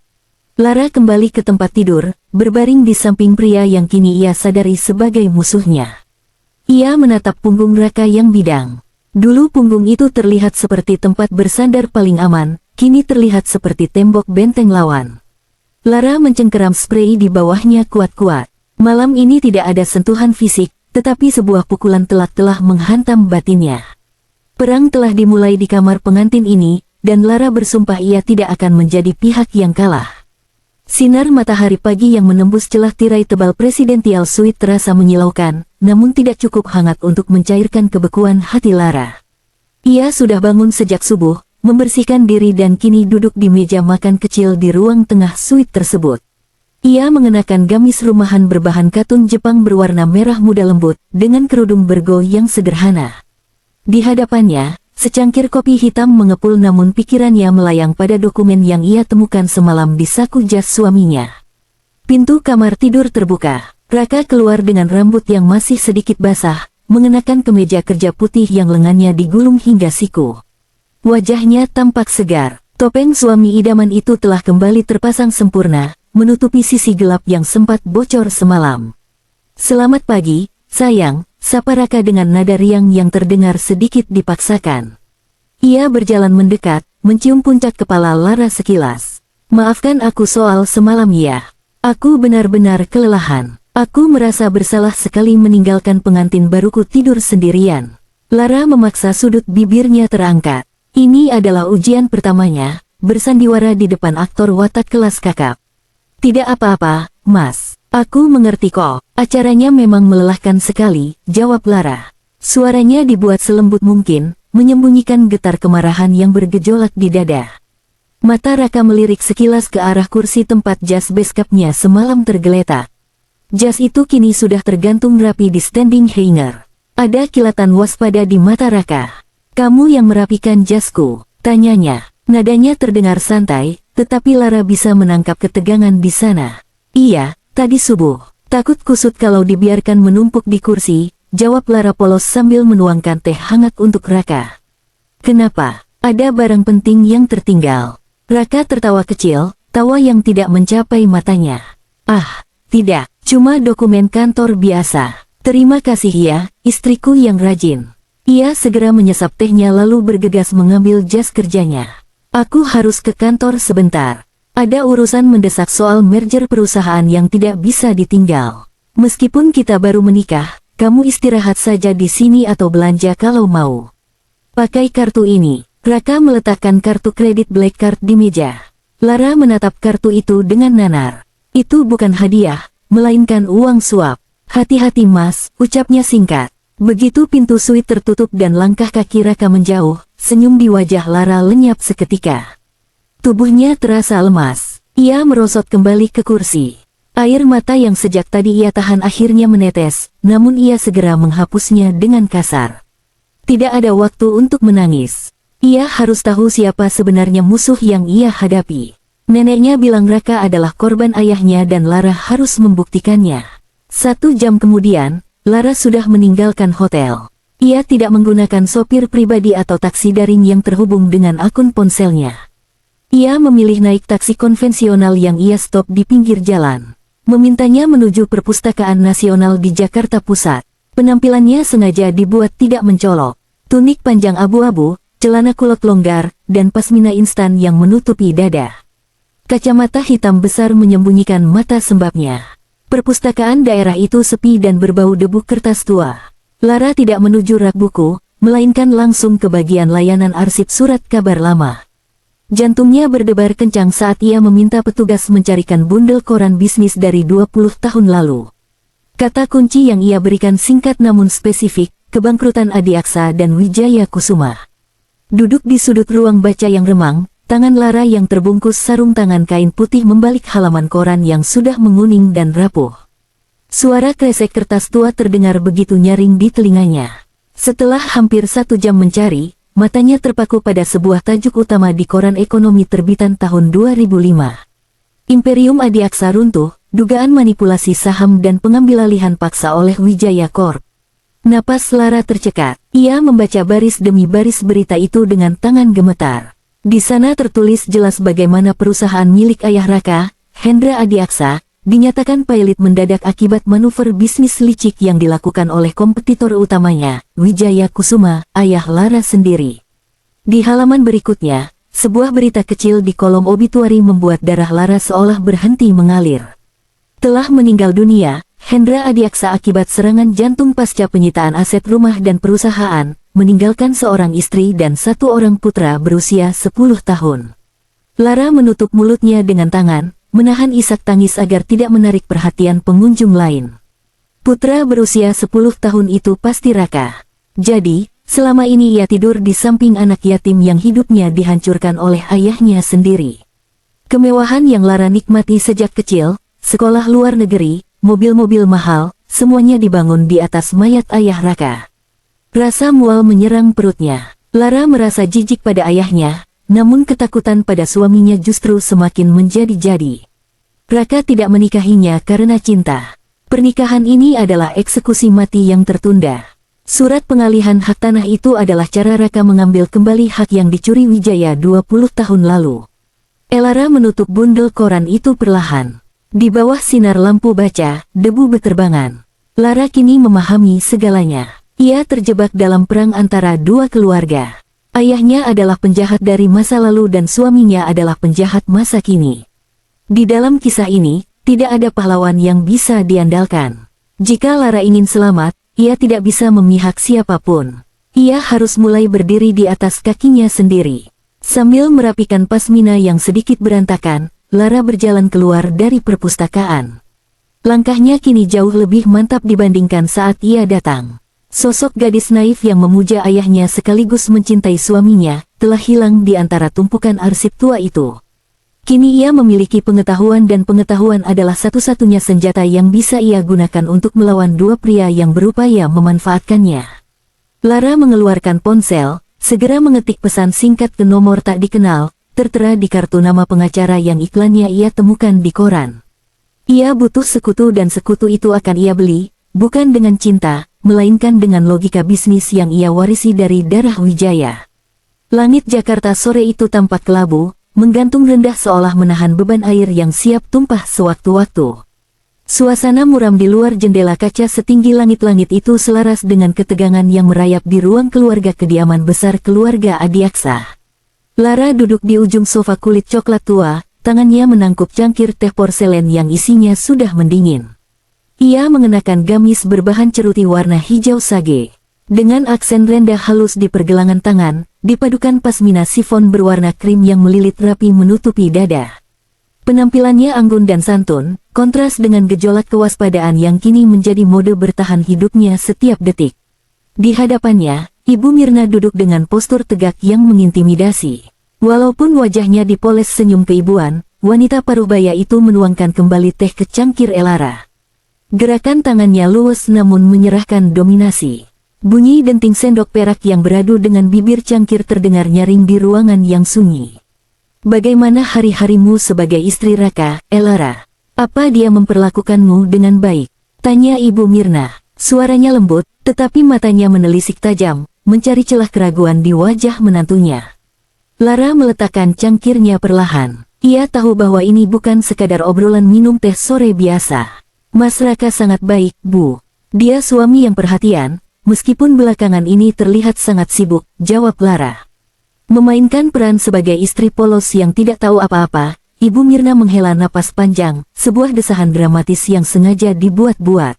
Lara kembali ke tempat tidur, berbaring di samping pria yang kini ia sadari sebagai musuhnya. Ia menatap punggung Raka yang bidang. Dulu punggung itu terlihat seperti tempat bersandar paling aman, kini terlihat seperti tembok benteng lawan. Lara mencengkeram sprei di bawahnya kuat-kuat. Malam ini tidak ada sentuhan fisik, tetapi sebuah pukulan telak telah menghantam batinnya. Perang telah dimulai di kamar pengantin ini, dan Lara bersumpah ia tidak akan menjadi pihak yang kalah. Sinar matahari pagi yang menembus celah tirai tebal Presidential Suite terasa menyilaukan, namun tidak cukup hangat untuk mencairkan kebekuan hati Lara. Ia sudah bangun sejak subuh, membersihkan diri dan kini duduk di meja makan kecil di ruang tengah suite tersebut. Ia mengenakan gamis rumahan berbahan katun Jepang berwarna merah muda lembut, dengan kerudung bergo yang sederhana. Di hadapannya, secangkir kopi hitam mengepul namun pikirannya melayang pada dokumen yang ia temukan semalam di saku jas suaminya. Pintu kamar tidur terbuka. Raka keluar dengan rambut yang masih sedikit basah, mengenakan kemeja kerja putih yang lengannya digulung hingga siku. Wajahnya tampak segar. Topeng suami idaman itu telah kembali terpasang sempurna, menutupi sisi gelap yang sempat bocor semalam. "Selamat pagi, sayang," sapa Raka dengan nada riang yang terdengar sedikit dipaksakan. Ia berjalan mendekat, mencium puncak kepala Lara sekilas. "Maafkan aku soal semalam ya. Aku benar-benar kelelahan. Aku merasa bersalah sekali meninggalkan pengantin baruku tidur sendirian." Lara memaksa sudut bibirnya terangkat. Ini adalah ujian pertamanya, bersandiwara di depan aktor watak kelas kakap. "Tidak apa-apa, Mas. Aku mengerti kok. Acaranya memang melelahkan sekali," jawab Lara. Suaranya dibuat selembut mungkin, menyembunyikan getar kemarahan yang bergejolak di dada. Mata Raka melirik sekilas ke arah kursi tempat jas beskapnya semalam tergeletak. Jas itu kini sudah tergantung rapi di standing hanger. Ada kilatan waspada di mata Raka. "Kamu yang merapikan jasku?" tanyanya. Nadanya terdengar santai, tetapi Lara bisa menangkap ketegangan di sana. "Iya, tadi subuh. Takut kusut kalau dibiarkan menumpuk di kursi," jawab Lara polos sambil menuangkan teh hangat untuk Raka. "Kenapa? Ada barang penting yang tertinggal?" Raka tertawa kecil, tawa yang tidak mencapai matanya. "Ah, tidak, cuma dokumen kantor biasa. Terima kasih ya, istriku yang rajin." Ia segera menyesap tehnya lalu bergegas mengambil jas kerjanya. "Aku harus ke kantor sebentar. Ada urusan mendesak soal merger perusahaan yang tidak bisa ditinggal. Meskipun kita baru menikah, kamu istirahat saja di sini atau belanja kalau mau. Pakai kartu ini." Raka meletakkan kartu kredit Black Card di meja. Lara menatap kartu itu dengan nanar. "Itu bukan hadiah, melainkan uang suap." "Hati-hati Mas," ucapnya singkat. Begitu pintu suite tertutup dan langkah kaki Raka menjauh, senyum di wajah Lara lenyap seketika. Tubuhnya terasa lemas. Ia merosot kembali ke kursi. Air mata yang sejak tadi ia tahan akhirnya menetes, namun ia segera menghapusnya dengan kasar. Tidak ada waktu untuk menangis. Ia harus tahu siapa sebenarnya musuh yang ia hadapi. Neneknya bilang Raka adalah korban ayahnya dan Lara harus membuktikannya. 1 jam kemudian, Lara sudah meninggalkan hotel. Ia tidak menggunakan sopir pribadi atau taksi daring yang terhubung dengan akun ponselnya. Ia memilih naik taksi konvensional yang ia stop di pinggir jalan. Memintanya menuju Perpustakaan Nasional di Jakarta Pusat. Penampilannya sengaja dibuat tidak mencolok. Tunik panjang abu-abu, celana kulot longgar, dan pasmina instan yang menutupi dada. Kacamata hitam besar menyembunyikan mata sembabnya. Perpustakaan daerah itu sepi dan berbau debu kertas tua. Lara tidak menuju rak buku, melainkan langsung ke bagian layanan arsip surat kabar lama. Jantungnya berdebar kencang saat ia meminta petugas mencarikan bundel koran bisnis dari 20 tahun lalu. Kata kunci yang ia berikan singkat namun spesifik, kebangkrutan Adiaksa dan Wijaya Kusuma. Duduk di sudut ruang baca yang remang, tangan Lara yang terbungkus sarung tangan kain putih membalik halaman koran yang sudah menguning dan rapuh. Suara kresek kertas tua terdengar begitu nyaring di telinganya. Setelah hampir 1 jam mencari, matanya terpaku pada sebuah tajuk utama di koran ekonomi terbitan tahun 2005. Imperium Adiaksa runtuh, dugaan manipulasi saham dan pengambilalihan paksa oleh Wijaya Corp. Napas Lara tercekat. Ia membaca baris demi baris berita itu dengan tangan gemetar. Di sana tertulis jelas bagaimana perusahaan milik ayah Raka, Hendra Adiaksa, dinyatakan pailit mendadak akibat manuver bisnis licik yang dilakukan oleh kompetitor utamanya, Wijaya Kusuma, ayah Lara sendiri. Di halaman berikutnya, sebuah berita kecil di kolom obituari membuat darah Lara seolah berhenti mengalir. Telah meninggal dunia, Hendra Adiaksa akibat serangan jantung pasca penyitaan aset rumah dan perusahaan, meninggalkan seorang istri dan satu orang putra berusia 10 tahun. Lara menutup mulutnya dengan tangan, menahan isak tangis agar tidak menarik perhatian pengunjung lain. Putra berusia 10 tahun itu pasti Raka. Jadi, selama ini ia tidur di samping anak yatim yang hidupnya dihancurkan oleh ayahnya sendiri. Kemewahan yang Lara nikmati sejak kecil, sekolah luar negeri, mobil-mobil mahal, semuanya dibangun di atas mayat ayah Raka. Rasa mual menyerang perutnya. Lara merasa jijik pada ayahnya, namun ketakutan pada suaminya justru semakin menjadi-jadi. Raka tidak menikahinya karena cinta. Pernikahan ini adalah eksekusi mati yang tertunda. Surat pengalihan hak tanah itu adalah cara Raka mengambil kembali hak yang dicuri Wijaya 20 tahun lalu. Lara menutup bundel koran itu perlahan. Di bawah sinar lampu baca, debu beterbangan. Lara kini memahami segalanya. Ia terjebak dalam perang antara dua keluarga. Ayahnya adalah penjahat dari masa lalu dan suaminya adalah penjahat masa kini. Di dalam kisah ini, tidak ada pahlawan yang bisa diandalkan. Jika Lara ingin selamat, ia tidak bisa memihak siapapun. Ia harus mulai berdiri di atas kakinya sendiri. Sambil merapikan pasmina yang sedikit berantakan, Lara berjalan keluar dari perpustakaan. Langkahnya kini jauh lebih mantap dibandingkan saat ia datang. Sosok gadis naif yang memuja ayahnya sekaligus mencintai suaminya, telah hilang di antara tumpukan arsip tua itu. Kini ia memiliki pengetahuan dan pengetahuan adalah satu-satunya senjata yang bisa ia gunakan untuk melawan dua pria yang berupaya memanfaatkannya. Lara mengeluarkan ponsel, segera mengetik pesan singkat ke nomor tak dikenal, tertera di kartu nama pengacara yang iklannya ia temukan di koran. Ia butuh sekutu dan sekutu itu akan ia beli, bukan dengan cinta, melainkan dengan logika bisnis yang ia warisi dari darah Wijaya. Langit Jakarta sore itu tampak kelabu, menggantung rendah seolah menahan beban air yang siap tumpah sewaktu-waktu. Suasana muram di luar jendela kaca setinggi langit-langit itu selaras dengan ketegangan yang merayap di ruang keluarga kediaman besar keluarga Adiaksa. Lara duduk di ujung sofa kulit coklat tua, tangannya menangkup cangkir teh porselen yang isinya sudah mendingin. Ia mengenakan gamis berbahan ceruti warna hijau sage. Dengan aksen rendah halus di pergelangan tangan, dipadukan pasmina sifon berwarna krim yang melilit rapi menutupi dada. Penampilannya anggun dan santun, kontras dengan gejolak kewaspadaan yang kini menjadi mode bertahan hidupnya setiap detik. Di hadapannya, Ibu Mirna duduk dengan postur tegak yang mengintimidasi. Walaupun wajahnya dipoles senyum keibuan, wanita parubaya itu menuangkan kembali teh ke cangkir Lara. Gerakan tangannya luwes namun menyerahkan dominasi. Bunyi denting sendok perak yang beradu dengan bibir cangkir terdengar nyaring di ruangan yang sunyi. Bagaimana hari-harimu sebagai istri Raka, Lara? Apa dia memperlakukanmu dengan baik? Tanya Ibu Mirna. Suaranya lembut, tetapi matanya menelisik tajam, mencari celah keraguan di wajah menantunya. Lara meletakkan cangkirnya perlahan. Ia tahu bahwa ini bukan sekadar obrolan minum teh sore biasa. Mas Raka sangat baik, Bu. Dia suami yang perhatian, meskipun belakangan ini terlihat sangat sibuk, jawab Lara. Memainkan peran sebagai istri polos yang tidak tahu apa-apa, Ibu Mirna menghela napas panjang, sebuah desahan dramatis yang sengaja dibuat-buat.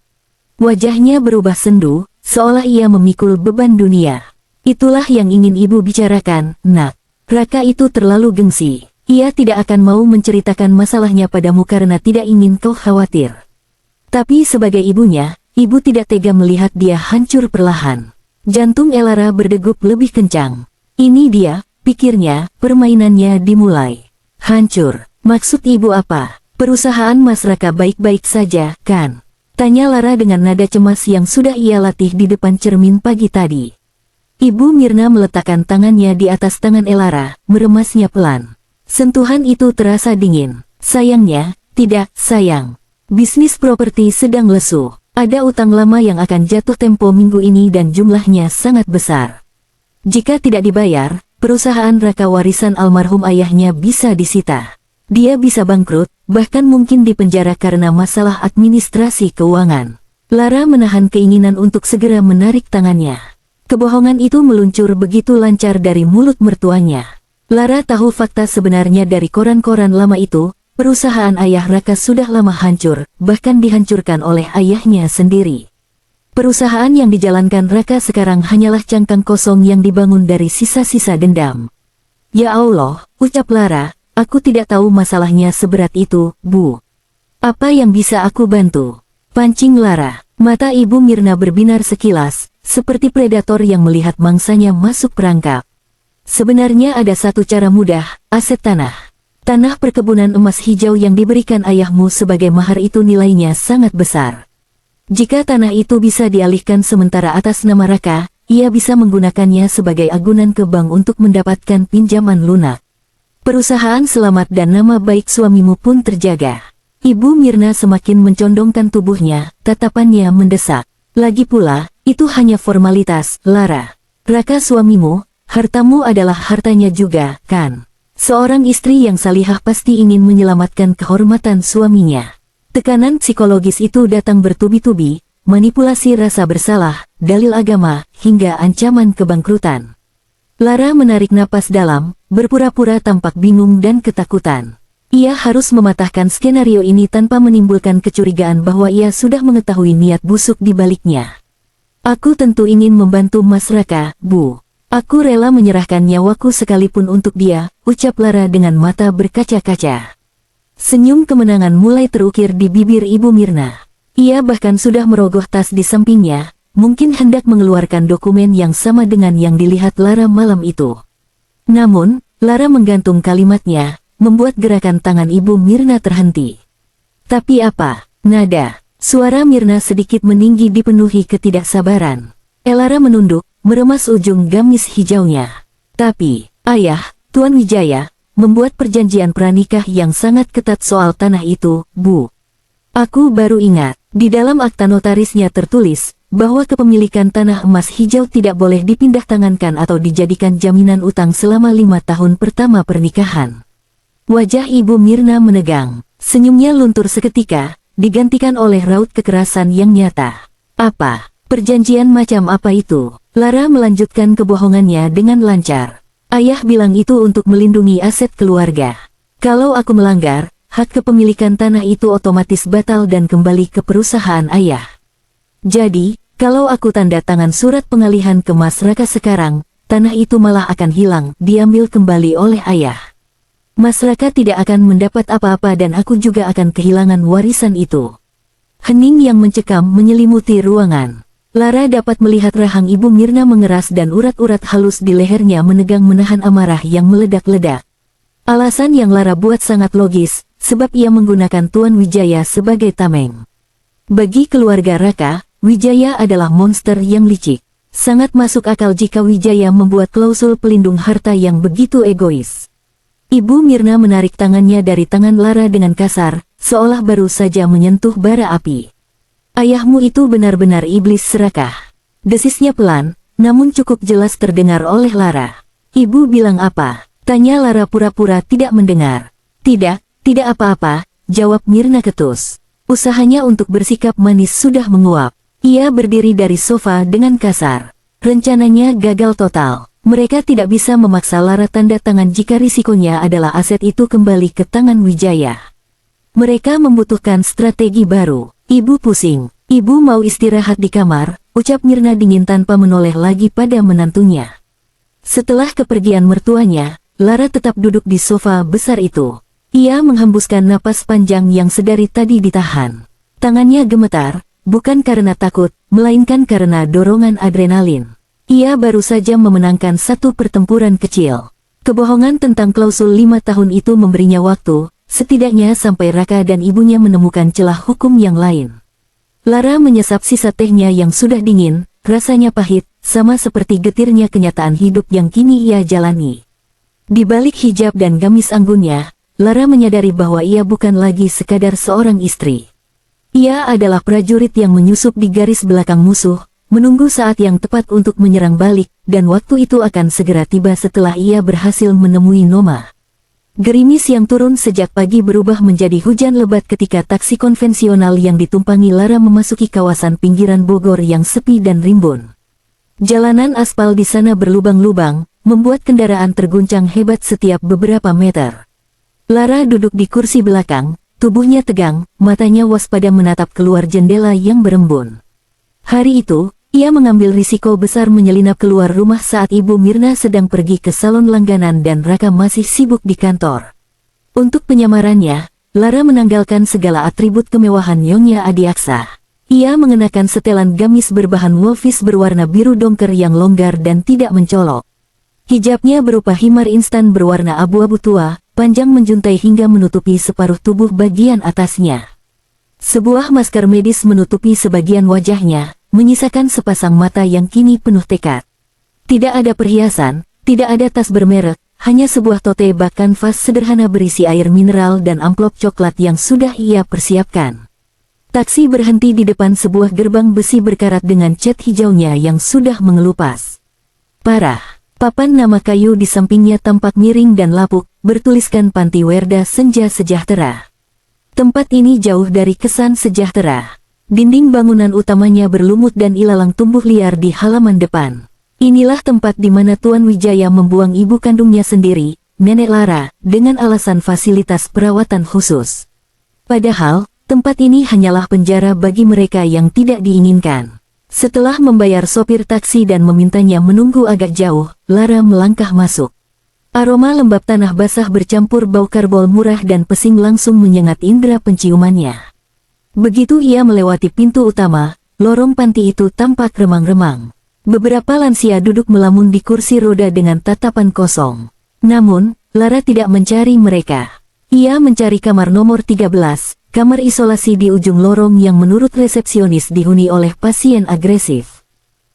Wajahnya berubah sendu, seolah ia memikul beban dunia. Itulah yang ingin Ibu bicarakan, Nak. Raka itu terlalu gengsi. Ia tidak akan mau menceritakan masalahnya padamu karena tidak ingin kau khawatir. Tapi sebagai ibunya, Ibu tidak tega melihat dia hancur perlahan. Jantung Lara berdegup lebih kencang. Ini dia, pikirnya, permainannya dimulai. Hancur, maksud Ibu apa? Perusahaan Mas Raka baik-baik saja, kan? Tanya Lara dengan nada cemas yang sudah ia latih di depan cermin pagi tadi. Ibu Mirna meletakkan tangannya di atas tangan Elara, meremasnya pelan. Sentuhan itu terasa dingin. Sayangnya, tidak, sayang. Bisnis properti sedang lesu. Ada utang lama yang akan jatuh tempo minggu ini dan jumlahnya sangat besar. Jika tidak dibayar, perusahaan Raka warisan almarhum ayahnya bisa disita. Dia bisa bangkrut, bahkan mungkin dipenjara karena masalah administrasi keuangan. Lara menahan keinginan untuk segera menarik tangannya. Kebohongan itu meluncur begitu lancar dari mulut mertuanya. Lara tahu fakta sebenarnya dari koran-koran lama itu. Perusahaan ayah Raka sudah lama hancur, bahkan dihancurkan oleh ayahnya sendiri. Perusahaan yang dijalankan Raka sekarang hanyalah cangkang kosong yang dibangun dari sisa-sisa dendam. Ya Allah, ucap Lara, aku tidak tahu masalahnya seberat itu, Bu. Apa yang bisa aku bantu? Pancing Lara. Mata Ibu Mirna berbinar sekilas, seperti predator yang melihat mangsanya masuk perangkap. Sebenarnya ada satu cara mudah, aset tanah. Tanah perkebunan emas hijau yang diberikan ayahmu sebagai mahar itu nilainya sangat besar. Jika tanah itu bisa dialihkan sementara atas nama Raka, ia bisa menggunakannya sebagai agunan ke bank untuk mendapatkan pinjaman lunak. Perusahaan selamat dan nama baik suamimu pun terjaga. Ibu Mirna semakin mencondongkan tubuhnya, tatapannya mendesak. Lagi pula, itu hanya formalitas, Lara. Raka suamimu, hartamu adalah hartanya juga, kan? Seorang istri yang salihah pasti ingin menyelamatkan kehormatan suaminya. Tekanan psikologis itu datang bertubi-tubi, manipulasi rasa bersalah, dalil agama, hingga ancaman kebangkrutan. Lara menarik napas dalam, berpura-pura tampak bingung dan ketakutan. Ia harus mematahkan skenario ini tanpa menimbulkan kecurigaan bahwa ia sudah mengetahui niat busuk di baliknya. Aku tentu ingin membantu Mas Raka, Bu. Aku rela menyerahkan nyawaku sekalipun untuk dia, ucap Lara dengan mata berkaca-kaca. Senyum kemenangan mulai terukir di bibir Ibu Mirna. Ia bahkan sudah merogoh tas di sampingnya, mungkin hendak mengeluarkan dokumen yang sama dengan yang dilihat Lara malam itu. Namun, Lara menggantung kalimatnya, membuat gerakan tangan Ibu Mirna terhenti. Tapi apa? Nada. Suara Mirna sedikit meninggi dipenuhi ketidaksabaran. Elara menunduk, meremas ujung gamis hijaunya. Tapi, ayah, Tuan Wijaya, membuat perjanjian pranikah yang sangat ketat soal tanah itu, Bu. Aku baru ingat, di dalam akta notarisnya tertulis, bahwa kepemilikan tanah emas hijau tidak boleh dipindah tangankan atau dijadikan jaminan utang selama 5 tahun pertama pernikahan. Wajah Ibu Mirna menegang, senyumnya luntur seketika, digantikan oleh raut kekerasan yang nyata. Apa? Perjanjian macam apa itu? Lara melanjutkan kebohongannya dengan lancar. Ayah bilang itu untuk melindungi aset keluarga. Kalau aku melanggar, hak kepemilikan tanah itu otomatis batal dan kembali ke perusahaan ayah. Jadi, kalau aku tanda tangan surat pengalihan ke Mas Raka sekarang, tanah itu malah akan hilang, diambil kembali oleh ayah. Mas Raka tidak akan mendapat apa-apa dan aku juga akan kehilangan warisan itu. Hening yang mencekam menyelimuti ruangan. Lara dapat melihat rahang Ibu Mirna mengeras dan urat-urat halus di lehernya menegang menahan amarah yang meledak-ledak. Alasan yang Lara buat sangat logis, sebab ia menggunakan Tuan Wijaya sebagai tameng. Bagi keluarga Raka, Wijaya adalah monster yang licik. Sangat masuk akal jika Wijaya membuat klausul pelindung harta yang begitu egois. Ibu Mirna menarik tangannya dari tangan Lara dengan kasar, seolah baru saja menyentuh bara api. Ayahmu itu benar-benar iblis serakah. Desisnya pelan, namun cukup jelas terdengar oleh Lara. Ibu bilang apa? Tanya Lara pura-pura tidak mendengar. Tidak apa-apa, jawab Mirna ketus. Usahanya untuk bersikap manis sudah menguap. Ia berdiri dari sofa dengan kasar. Rencananya gagal total. Mereka tidak bisa memaksa Lara tanda tangan jika risikonya adalah aset itu kembali ke tangan Wijaya. Mereka membutuhkan strategi baru. Ibu pusing. Ibu mau istirahat di kamar, ucap Mirna dingin tanpa menoleh lagi pada menantunya. Setelah kepergian mertuanya, Lara tetap duduk di sofa besar itu. Ia menghembuskan napas panjang yang sedari tadi ditahan. Tangannya gemetar, bukan karena takut, melainkan karena dorongan adrenalin. Ia baru saja memenangkan satu pertempuran kecil. Kebohongan tentang klausul 5 tahun itu memberinya waktu, setidaknya sampai Raka dan ibunya menemukan celah hukum yang lain. Lara menyesap sisa tehnya yang sudah dingin, rasanya pahit, sama seperti getirnya kenyataan hidup yang kini ia jalani. Di balik hijab dan gamis anggunnya, Lara menyadari bahwa ia bukan lagi sekadar seorang istri. Ia adalah prajurit yang menyusup di garis belakang musuh, menunggu saat yang tepat untuk menyerang balik, dan waktu itu akan segera tiba setelah ia berhasil menemui Noma. Gerimis yang turun sejak pagi berubah menjadi hujan lebat ketika taksi konvensional yang ditumpangi Lara memasuki kawasan pinggiran Bogor yang sepi dan rimbun. Jalanan aspal di sana berlubang-lubang, membuat kendaraan terguncang hebat setiap beberapa meter. Lara duduk di kursi belakang, tubuhnya tegang, matanya waspada menatap keluar jendela yang berembun. Hari itu, ia mengambil risiko besar menyelinap keluar rumah saat Ibu Mirna sedang pergi ke salon langganan dan Raka masih sibuk di kantor. Untuk penyamarannya, Lara menanggalkan segala atribut kemewahan Nyonya Adiaksa. Ia mengenakan setelan gamis berbahan wolfis berwarna biru dongker yang longgar dan tidak mencolok. Hijabnya berupa himar instan berwarna abu-abu tua, panjang menjuntai hingga menutupi separuh tubuh bagian atasnya. Sebuah masker medis menutupi sebagian wajahnya, menyisakan sepasang mata yang kini penuh tekad. Tidak ada perhiasan, tidak ada tas bermerek, hanya sebuah tote bag kanvas sederhana berisi air mineral dan amplop coklat yang sudah ia persiapkan. Taksi berhenti di depan sebuah gerbang besi berkarat dengan cat hijaunya yang sudah mengelupas. Parah, papan nama kayu di sampingnya tampak miring dan lapuk, bertuliskan Panti Werda Senja Sejahtera. Tempat ini jauh dari kesan sejahtera. Dinding bangunan utamanya berlumut dan ilalang tumbuh liar di halaman depan. Inilah tempat di mana Tuan Wijaya membuang ibu kandungnya sendiri, Nenek Lara, dengan alasan fasilitas perawatan khusus. Padahal, tempat ini hanyalah penjara bagi mereka yang tidak diinginkan. Setelah membayar sopir taksi dan memintanya menunggu agak jauh, Lara melangkah masuk. Aroma lembab tanah basah bercampur bau karbol murah dan pesing langsung menyengat indera penciumannya. Begitu ia melewati pintu utama, lorong panti itu tampak remang-remang. Beberapa lansia duduk melamun di kursi roda dengan tatapan kosong. Namun, Lara tidak mencari mereka. Ia mencari kamar nomor 13, kamar isolasi di ujung lorong yang menurut resepsionis dihuni oleh pasien agresif.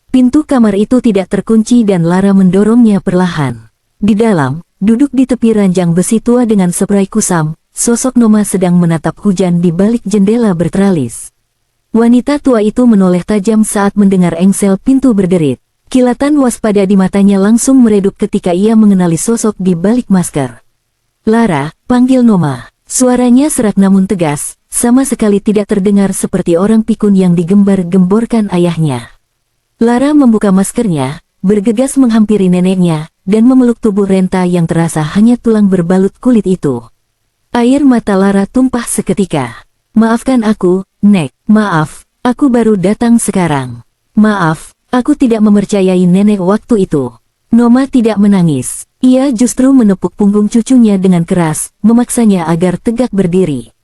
Pintu kamar itu tidak terkunci dan Lara mendorongnya perlahan. Di dalam, duduk di tepi ranjang besi tua dengan spray kusam, sosok Noma sedang menatap hujan di balik jendela berteralis. Wanita tua itu menoleh tajam saat mendengar engsel pintu berderit. Kilatan waspada di matanya langsung meredup ketika ia mengenali sosok di balik masker. "Lara," panggil Noma. Suaranya serak namun tegas, sama sekali tidak terdengar seperti orang pikun yang digembar-gemborkan ayahnya. Lara membuka maskernya, bergegas menghampiri neneknya, dan memeluk tubuh renta yang terasa hanya tulang berbalut kulit itu. Air mata Lara tumpah seketika. "Maafkan aku, Nek. Maaf, aku baru datang sekarang. Maaf, aku tidak mempercayai nenek waktu itu." Noma tidak menangis. Ia justru menepuk punggung cucunya dengan keras, memaksanya agar tegak berdiri.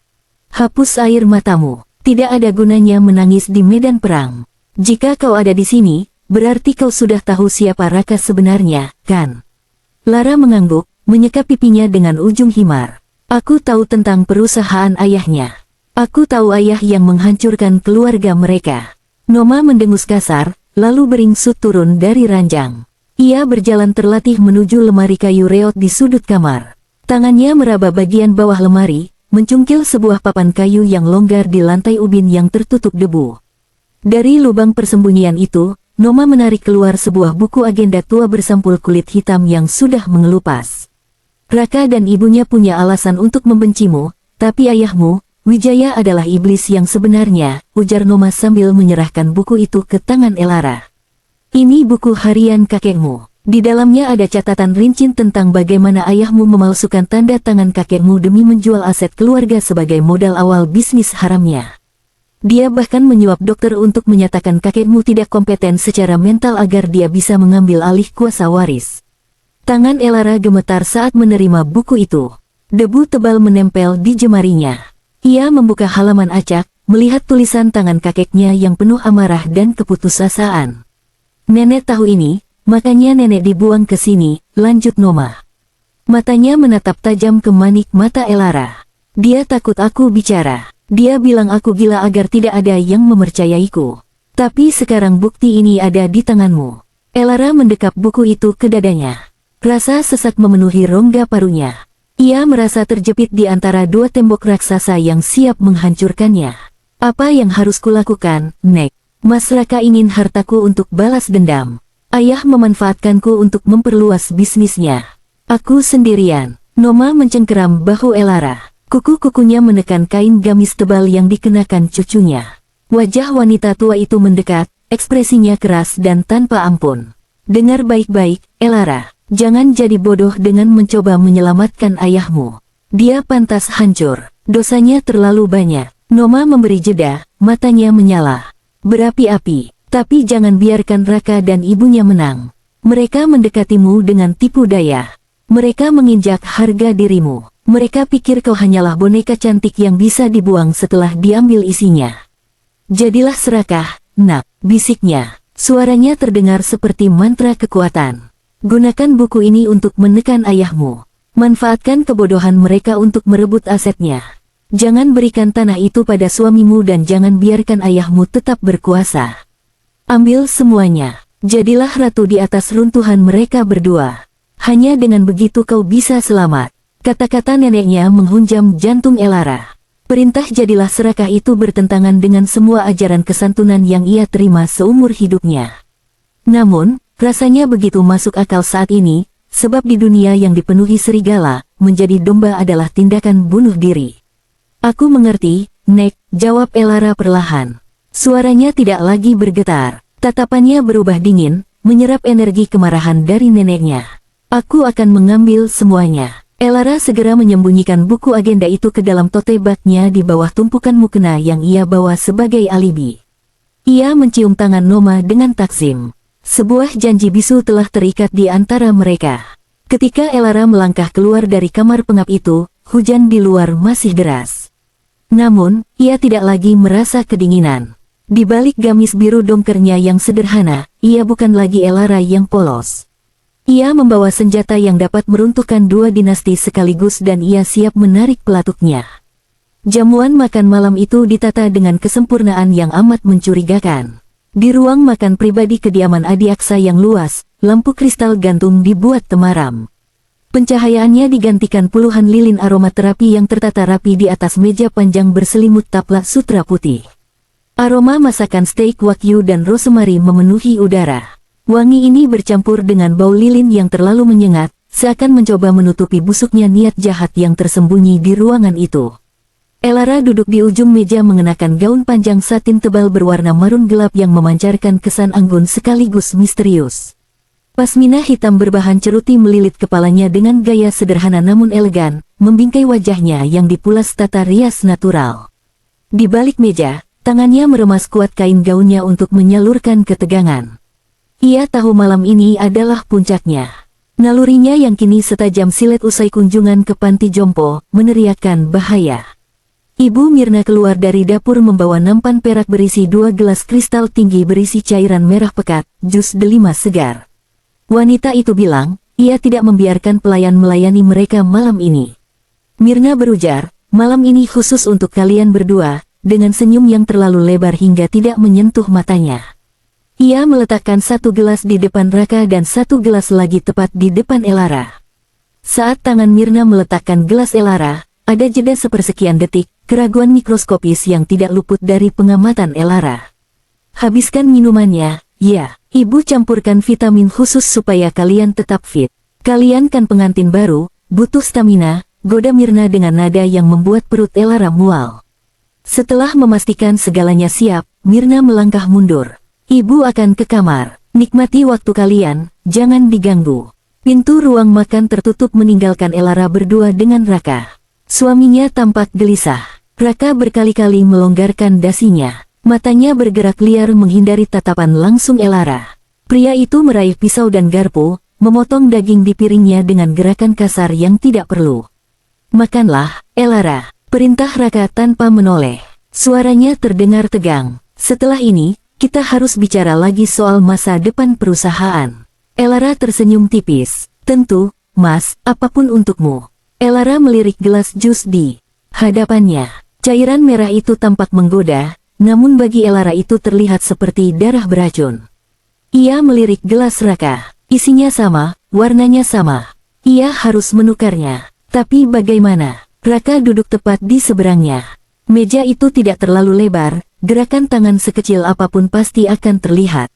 "Hapus air matamu. Tidak ada gunanya menangis di medan perang. Jika kau ada di sini, berarti kau sudah tahu siapa Raka sebenarnya, kan?" Lara mengangguk, menyeka pipinya dengan ujung himar. "Aku tahu tentang perusahaan ayahnya. Aku tahu ayah yang menghancurkan keluarga mereka." Noma mendengus kasar, lalu beringsut turun dari ranjang. Ia berjalan terlatih menuju lemari kayu reot di sudut kamar. Tangannya meraba bagian bawah lemari, mencungkil sebuah papan kayu yang longgar di lantai ubin yang tertutup debu. Dari lubang persembunyian itu, Noma menarik keluar sebuah buku agenda tua bersampul kulit hitam yang sudah mengelupas. "Raka dan ibunya punya alasan untuk membencimu, tapi ayahmu, Wijaya adalah iblis yang sebenarnya," ujar Noma sambil menyerahkan buku itu ke tangan Elara. "Ini buku harian kakekmu. Di dalamnya ada catatan rinci tentang bagaimana ayahmu memalsukan tanda tangan kakekmu demi menjual aset keluarga sebagai modal awal bisnis haramnya. Dia bahkan menyuap dokter untuk menyatakan kakekmu tidak kompeten secara mental agar dia bisa mengambil alih kuasa waris." Tangan Elara gemetar saat menerima buku itu. Debu tebal menempel di jemarinya. Ia membuka halaman acak, melihat tulisan tangan kakeknya yang penuh amarah dan keputusasaan. "Nenek tahu ini, makanya nenek dibuang ke sini," lanjut Noma. Matanya menatap tajam ke manik mata Elara. "Dia takut aku bicara. Dia bilang aku gila agar tidak ada yang mempercayaiku. Tapi sekarang bukti ini ada di tanganmu. Elara mendekap buku itu ke dadanya. Rasa sesak memenuhi rongga parunya. Ia merasa terjepit di antara dua tembok raksasa yang siap menghancurkannya. Apa yang harus kulakukan, Nek? Mas Raka ingin hartaku untuk balas dendam. Ayah memanfaatkanku untuk memperluas bisnisnya. Aku sendirian. Noma mencengkeram bahu Elara. Kuku-kukunya menekan kain gamis tebal yang dikenakan cucunya. Wajah wanita tua itu mendekat, ekspresinya keras dan tanpa ampun. Dengar baik-baik, Elara. Jangan jadi bodoh dengan mencoba menyelamatkan ayahmu. Dia pantas hancur. Dosanya terlalu banyak. Noma memberi jeda, matanya menyala. Berapi-api. Tapi jangan biarkan Raka dan ibunya menang. Mereka mendekatimu dengan tipu daya. Mereka menginjak harga dirimu. Mereka pikir kau hanyalah boneka cantik yang bisa dibuang setelah diambil isinya. Jadilah serakah, Nak, bisiknya. Suaranya terdengar seperti mantra kekuatan. Gunakan buku ini untuk menekan ayahmu. Manfaatkan kebodohan mereka untuk merebut asetnya. Jangan berikan tanah itu pada suamimu dan jangan biarkan ayahmu tetap berkuasa. Ambil semuanya. Jadilah ratu di atas runtuhan mereka berdua. Hanya dengan begitu kau bisa selamat. Kata-kata neneknya menghunjam jantung Elara. Perintah jadilah serakah itu bertentangan dengan semua ajaran kesantunan yang ia terima seumur hidupnya. Namun, rasanya begitu masuk akal saat ini, sebab di dunia yang dipenuhi serigala, menjadi domba adalah tindakan bunuh diri. Aku mengerti, Nek, jawab Elara perlahan. Suaranya tidak lagi bergetar, tatapannya berubah dingin, menyerap energi kemarahan dari neneknya. Aku akan mengambil semuanya. Elara segera menyembunyikan buku agenda itu ke dalam tote bagnya di bawah tumpukan mukena yang ia bawa sebagai alibi. Ia mencium tangan Noma dengan takzim. Sebuah janji bisu telah terikat di antara mereka. Ketika Elara melangkah keluar dari kamar pengap itu, hujan di luar masih deras. Namun, ia tidak lagi merasa kedinginan. Di balik gamis biru dongkernya yang sederhana, ia bukan lagi Elara yang polos. Ia membawa senjata yang dapat meruntuhkan dua dinasti sekaligus dan ia siap menarik pelatuknya. Jamuan makan malam itu ditata dengan kesempurnaan yang amat mencurigakan. Di ruang makan pribadi kediaman Adi Aksa yang luas, lampu kristal gantung dibuat temaram. Pencahayaannya digantikan puluhan lilin aromaterapi yang tertata rapi di atas meja panjang berselimut taplak sutra putih. Aroma masakan steak wagyu dan rosemary memenuhi udara. Wangi ini bercampur dengan bau lilin yang terlalu menyengat, seakan mencoba menutupi busuknya niat jahat yang tersembunyi di ruangan itu. Elara duduk di ujung meja mengenakan gaun panjang satin tebal berwarna marun gelap yang memancarkan kesan anggun sekaligus misterius. Pasmina hitam berbahan ceruti melilit kepalanya dengan gaya sederhana namun elegan, membingkai wajahnya yang dipulas tata rias natural. Di balik meja, tangannya meremas kuat kain gaunnya untuk menyalurkan ketegangan. Ia tahu malam ini adalah puncaknya. Nalurinya yang kini setajam silet usai kunjungan ke panti jompo, meneriakkan bahaya. Ibu Mirna keluar dari dapur membawa nampan perak berisi 2 gelas kristal tinggi berisi cairan merah pekat, jus delima segar. Wanita itu bilang, ia tidak membiarkan pelayan melayani mereka malam ini. Mirna berujar, malam ini khusus untuk kalian berdua, dengan senyum yang terlalu lebar hingga tidak menyentuh matanya. Ia meletakkan 1 gelas di depan Raka dan 1 gelas lagi tepat di depan Elara. Saat tangan Mirna meletakkan gelas Elara, ada jeda sepersekian detik, keraguan mikroskopis yang tidak luput dari pengamatan Elara. Habiskan minumannya, ya, ibu campurkan vitamin khusus supaya kalian tetap fit. Kalian kan pengantin baru, butuh stamina, goda Mirna dengan nada yang membuat perut Elara mual. Setelah memastikan segalanya siap, Mirna melangkah mundur. Ibu akan ke kamar, nikmati waktu kalian, jangan diganggu. Pintu ruang makan tertutup meninggalkan Elara berdua dengan Raka. Suaminya tampak gelisah. Raka berkali-kali melonggarkan dasinya. Matanya bergerak liar menghindari tatapan langsung Elara. Pria itu meraih pisau dan garpu, memotong daging di piringnya dengan gerakan kasar yang tidak perlu. Makanlah, Elara, perintah Raka tanpa menoleh. Suaranya terdengar tegang. Setelah ini, kita harus bicara lagi soal masa depan perusahaan. Elara tersenyum tipis. Tentu, Mas, apapun untukmu. Elara melirik gelas jus di hadapannya. Cairan merah itu tampak menggoda, namun bagi Elara itu terlihat seperti darah beracun. Ia melirik gelas Raka. Isinya sama, warnanya sama. Ia harus menukarnya. Tapi bagaimana? Raka duduk tepat di seberangnya. Meja itu tidak terlalu lebar, gerakan tangan sekecil apapun pasti akan terlihat.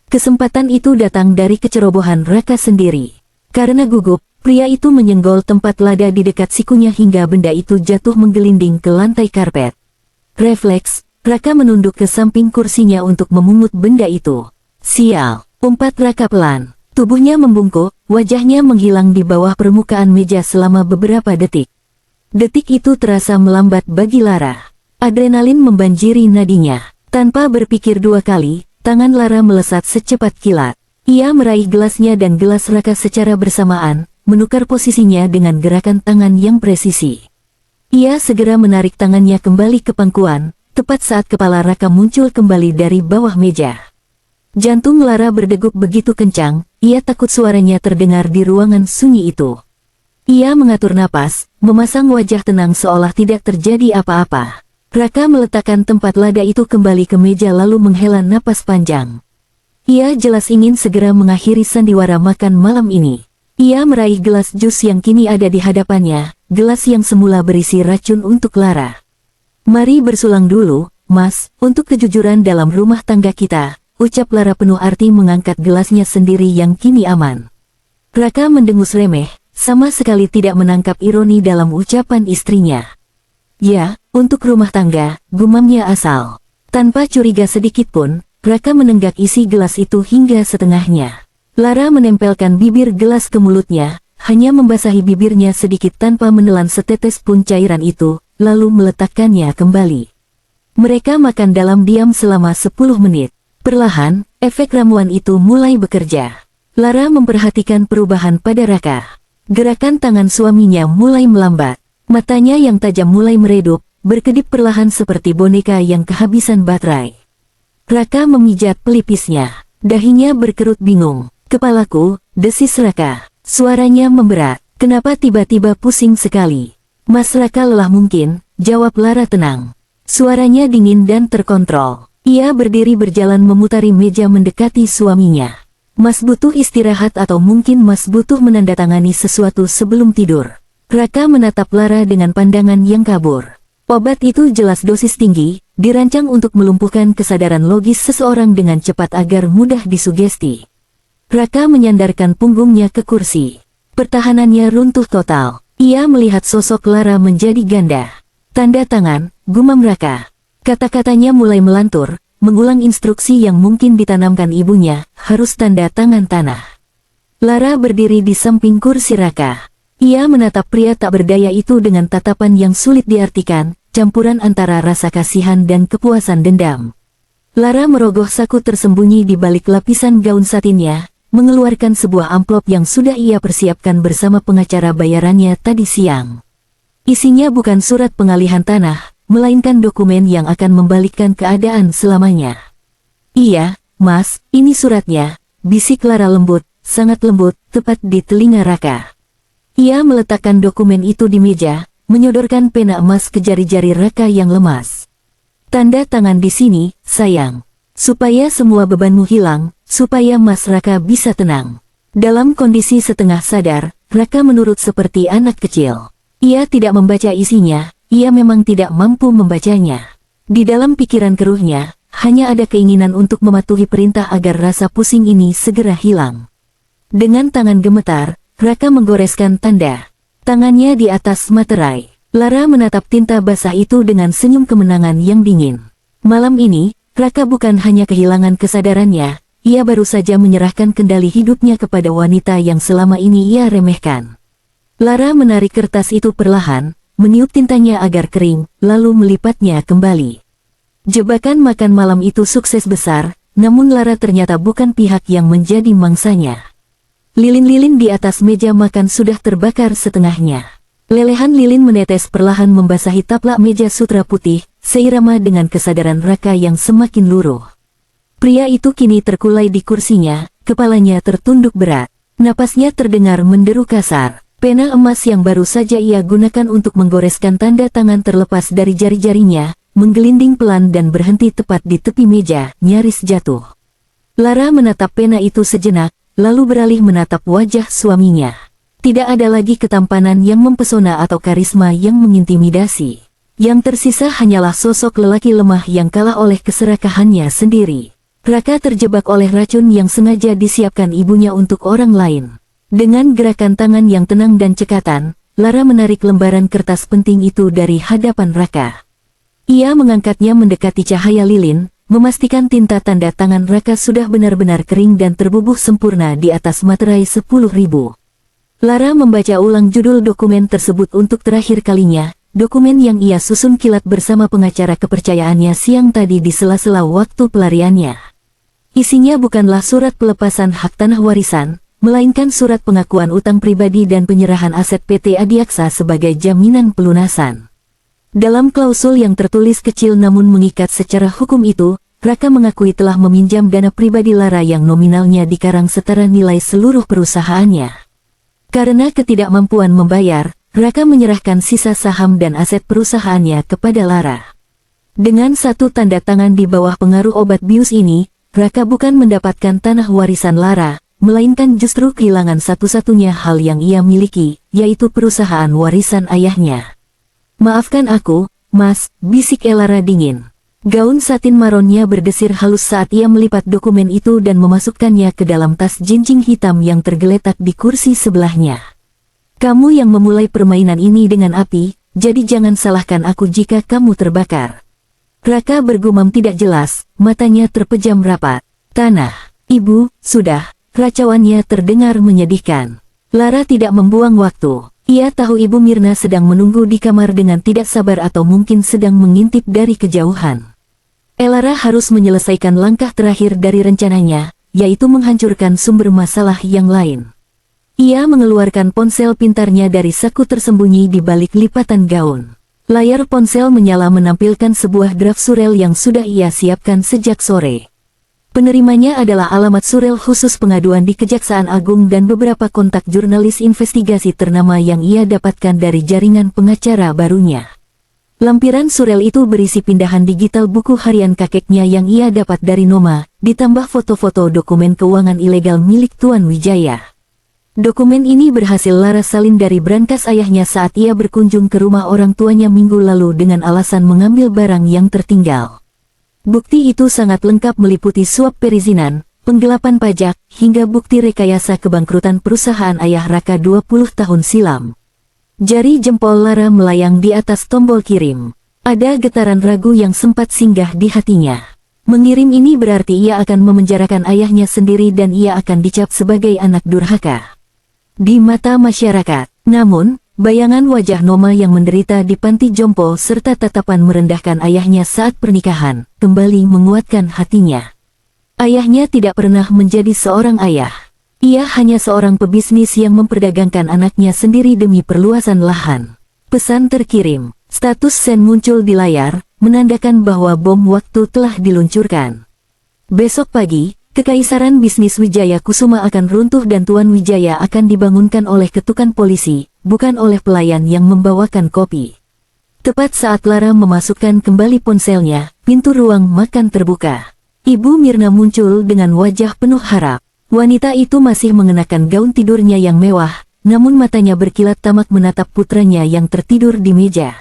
Kesempatan itu datang dari kecerobohan Raka sendiri. Karena gugup, pria itu menyenggol tempat lada di dekat sikunya hingga benda itu jatuh menggelinding ke lantai karpet. Refleks, Raka menunduk ke samping kursinya untuk memungut benda itu. Sial, umpat Raka pelan. Tubuhnya membungkuk, wajahnya menghilang di bawah permukaan meja selama beberapa detik. Detik itu terasa melambat bagi Lara. Adrenalin membanjiri nadinya. Tanpa berpikir dua kali, tangan Lara melesat secepat kilat. Ia meraih gelasnya dan gelas Raka secara bersamaan, menukar posisinya dengan gerakan tangan yang presisi. Ia segera menarik tangannya kembali ke pangkuan, tepat saat kepala Raka muncul kembali dari bawah meja. Jantung Lara berdegup begitu kencang, ia takut suaranya terdengar di ruangan sunyi itu. Ia mengatur napas, memasang wajah tenang seolah tidak terjadi apa-apa. Raka meletakkan tempat lada itu kembali ke meja lalu menghela napas panjang. Ia jelas ingin segera mengakhiri sandiwara makan malam ini. Ia meraih gelas jus yang kini ada di hadapannya, gelas yang semula berisi racun untuk Lara. Mari bersulang dulu, Mas, untuk kejujuran dalam rumah tangga kita, ucap Lara penuh arti mengangkat gelasnya sendiri yang kini aman. Raka mendengus remeh, sama sekali tidak menangkap ironi dalam ucapan istrinya. Ya, untuk rumah tangga, gumamnya asal. Tanpa curiga sedikit pun, Raka menenggak isi gelas itu hingga setengahnya. Lara menempelkan bibir gelas ke mulutnya, hanya membasahi bibirnya sedikit tanpa menelan setetes pun cairan itu, lalu meletakkannya kembali. Mereka makan dalam diam selama 10 menit. Perlahan, efek ramuan itu mulai bekerja. Lara memperhatikan perubahan pada Raka. Gerakan tangan suaminya mulai melambat. Matanya yang tajam mulai meredup, berkedip perlahan seperti boneka yang kehabisan baterai. Raka memijat pelipisnya. Dahinya berkerut bingung. Kepalaku, desis Raka. Suaranya memberat. Kenapa tiba-tiba pusing sekali? Mas Raka lelah mungkin, jawab Lara tenang. Suaranya dingin dan terkontrol. Ia berdiri berjalan memutari meja mendekati suaminya. Mas butuh istirahat atau mungkin Mas butuh menandatangani sesuatu sebelum tidur. Raka menatap Lara dengan pandangan yang kabur. Obat itu jelas dosis tinggi, dirancang untuk melumpuhkan kesadaran logis seseorang dengan cepat agar mudah disugesti. Raka menyandarkan punggungnya ke kursi. Pertahanannya runtuh total. Ia melihat sosok Lara menjadi ganda. Tanda tangan, gumam Raka. Kata-katanya mulai melantur, mengulang instruksi yang mungkin ditanamkan ibunya, harus tanda tangan tanah. Lara berdiri di samping kursi Raka. Ia menatap pria tak berdaya itu dengan tatapan yang sulit diartikan, campuran antara rasa kasihan dan kepuasan dendam. Lara merogoh saku tersembunyi di balik lapisan gaun satinnya, mengeluarkan sebuah amplop yang sudah ia persiapkan bersama pengacara bayarannya tadi siang. Isinya bukan surat pengalihan tanah, melainkan dokumen yang akan membalikkan keadaan selamanya. Iya, Mas, ini suratnya, bisik Lara lembut, sangat lembut, tepat di telinga Raka. Ia meletakkan dokumen itu di meja, menyodorkan pena emas ke jari-jari Raka yang lemas. Tanda tangan di sini, sayang. Supaya semua bebanmu hilang, supaya Mas Raka bisa tenang. Dalam kondisi setengah sadar, Raka menurut seperti anak kecil. Ia tidak membaca isinya. Ia memang tidak mampu membacanya. Di dalam pikiran keruhnya, hanya ada keinginan untuk mematuhi perintah agar rasa pusing ini segera hilang. Dengan tangan gemetar, Raka menggoreskan tanda tangannya di atas materai. Lara menatap tinta basah itu dengan senyum kemenangan yang dingin. Malam ini, Raka bukan hanya kehilangan kesadarannya, ia baru saja menyerahkan kendali hidupnya kepada wanita yang selama ini ia remehkan. Lara menarik kertas itu perlahan, meniup tintanya agar kering, lalu melipatnya kembali. Jebakan makan malam itu sukses besar, namun Lara ternyata bukan pihak yang menjadi mangsanya. Lilin-lilin di atas meja makan sudah terbakar setengahnya. Lelehan lilin menetes perlahan membasahi taplak meja sutra putih, seirama dengan kesadaran Raka yang semakin luruh. Pria itu kini terkulai di kursinya, kepalanya tertunduk berat. Napasnya terdengar menderu kasar. Pena emas yang baru saja ia gunakan untuk menggoreskan tanda tangan terlepas dari jari-jarinya, menggelinding pelan dan berhenti tepat di tepi meja, nyaris jatuh. Lara menatap pena itu sejenak, lalu beralih menatap wajah suaminya. Tidak ada lagi ketampanan yang mempesona atau karisma yang mengintimidasi. Yang tersisa hanyalah sosok lelaki lemah yang kalah oleh keserakahannya sendiri. Raka terjebak oleh racun yang sengaja disiapkan ibunya untuk orang lain. Dengan gerakan tangan yang tenang dan cekatan, Lara menarik lembaran kertas penting itu dari hadapan Raka. Ia mengangkatnya mendekati cahaya lilin, memastikan tinta tanda tangan Raka sudah benar-benar kering dan terbubuh sempurna di atas materai 10.000. Lara membaca ulang judul dokumen tersebut untuk terakhir kalinya, dokumen yang ia susun kilat bersama pengacara kepercayaannya siang tadi di sela-sela waktu pelariannya. Isinya bukanlah surat pelepasan hak tanah warisan, melainkan surat pengakuan utang pribadi dan penyerahan aset PT Adiaksa sebagai jaminan pelunasan. Dalam klausul yang tertulis kecil namun mengikat secara hukum itu, Raka mengakui telah meminjam dana pribadi Lara yang nominalnya dikarang setara nilai seluruh perusahaannya. Karena ketidakmampuan membayar, Raka menyerahkan sisa saham dan aset perusahaannya kepada Lara. Dengan satu tanda tangan di bawah pengaruh obat bius ini, Raka bukan mendapatkan tanah warisan Lara, melainkan justru kehilangan satu-satunya hal yang ia miliki, yaitu perusahaan warisan ayahnya. "Maafkan aku, Mas," bisik Lara dingin. Gaun satin maronnya berdesir halus saat ia melipat dokumen itu dan memasukkannya ke dalam tas jinjing hitam yang tergeletak di kursi sebelahnya. "Kamu yang memulai permainan ini dengan api, jadi jangan salahkan aku jika kamu terbakar." Raka bergumam tidak jelas, matanya terpejam rapat. "Tanah, Ibu, sudah." Racauannya terdengar menyedihkan. Lara tidak membuang waktu. Ia tahu Ibu Mirna sedang menunggu di kamar dengan tidak sabar atau mungkin sedang mengintip dari kejauhan. Lara harus menyelesaikan langkah terakhir dari rencananya, yaitu menghancurkan sumber masalah yang lain. Ia mengeluarkan ponsel pintarnya dari saku tersembunyi di balik lipatan gaun. Layar ponsel menyala menampilkan sebuah draft surel yang sudah ia siapkan sejak sore. Penerimanya adalah alamat surel khusus pengaduan di Kejaksaan Agung dan beberapa kontak jurnalis investigasi ternama yang ia dapatkan dari jaringan pengacara barunya. Lampiran surel itu berisi pindahan digital buku harian kakeknya yang ia dapat dari Noma, ditambah foto-foto dokumen keuangan ilegal milik Tuan Wijaya. Dokumen ini berhasil Lara salin dari brankas ayahnya saat ia berkunjung ke rumah orang tuanya minggu lalu dengan alasan mengambil barang yang tertinggal. Bukti itu sangat lengkap meliputi suap perizinan, penggelapan pajak, hingga bukti rekayasa kebangkrutan perusahaan ayah Raka 20 tahun silam. Jari jempol Lara melayang di atas tombol kirim. Ada getaran ragu yang sempat singgah di hatinya. Mengirim ini berarti ia akan memenjarakan ayahnya sendiri dan ia akan dicap sebagai anak durhaka di mata masyarakat. Namun, bayangan wajah Noma yang menderita di panti jompo serta tatapan merendahkan ayahnya saat pernikahan, kembali menguatkan hatinya. Ayahnya tidak pernah menjadi seorang ayah. Ia hanya seorang pebisnis yang memperdagangkan anaknya sendiri demi perluasan lahan. Pesan terkirim. Status send muncul di layar, menandakan bahwa bom waktu telah diluncurkan. Besok pagi, Kekaisaran bisnis Wijaya Kusuma akan runtuh dan Tuan Wijaya akan dibangunkan oleh ketukan polisi, bukan oleh pelayan yang membawakan kopi. Tepat saat Lara memasukkan kembali ponselnya, pintu ruang makan terbuka. Ibu Mirna muncul dengan wajah penuh harap. Wanita itu masih mengenakan gaun tidurnya yang mewah, namun matanya berkilat tamak menatap putranya yang tertidur di meja.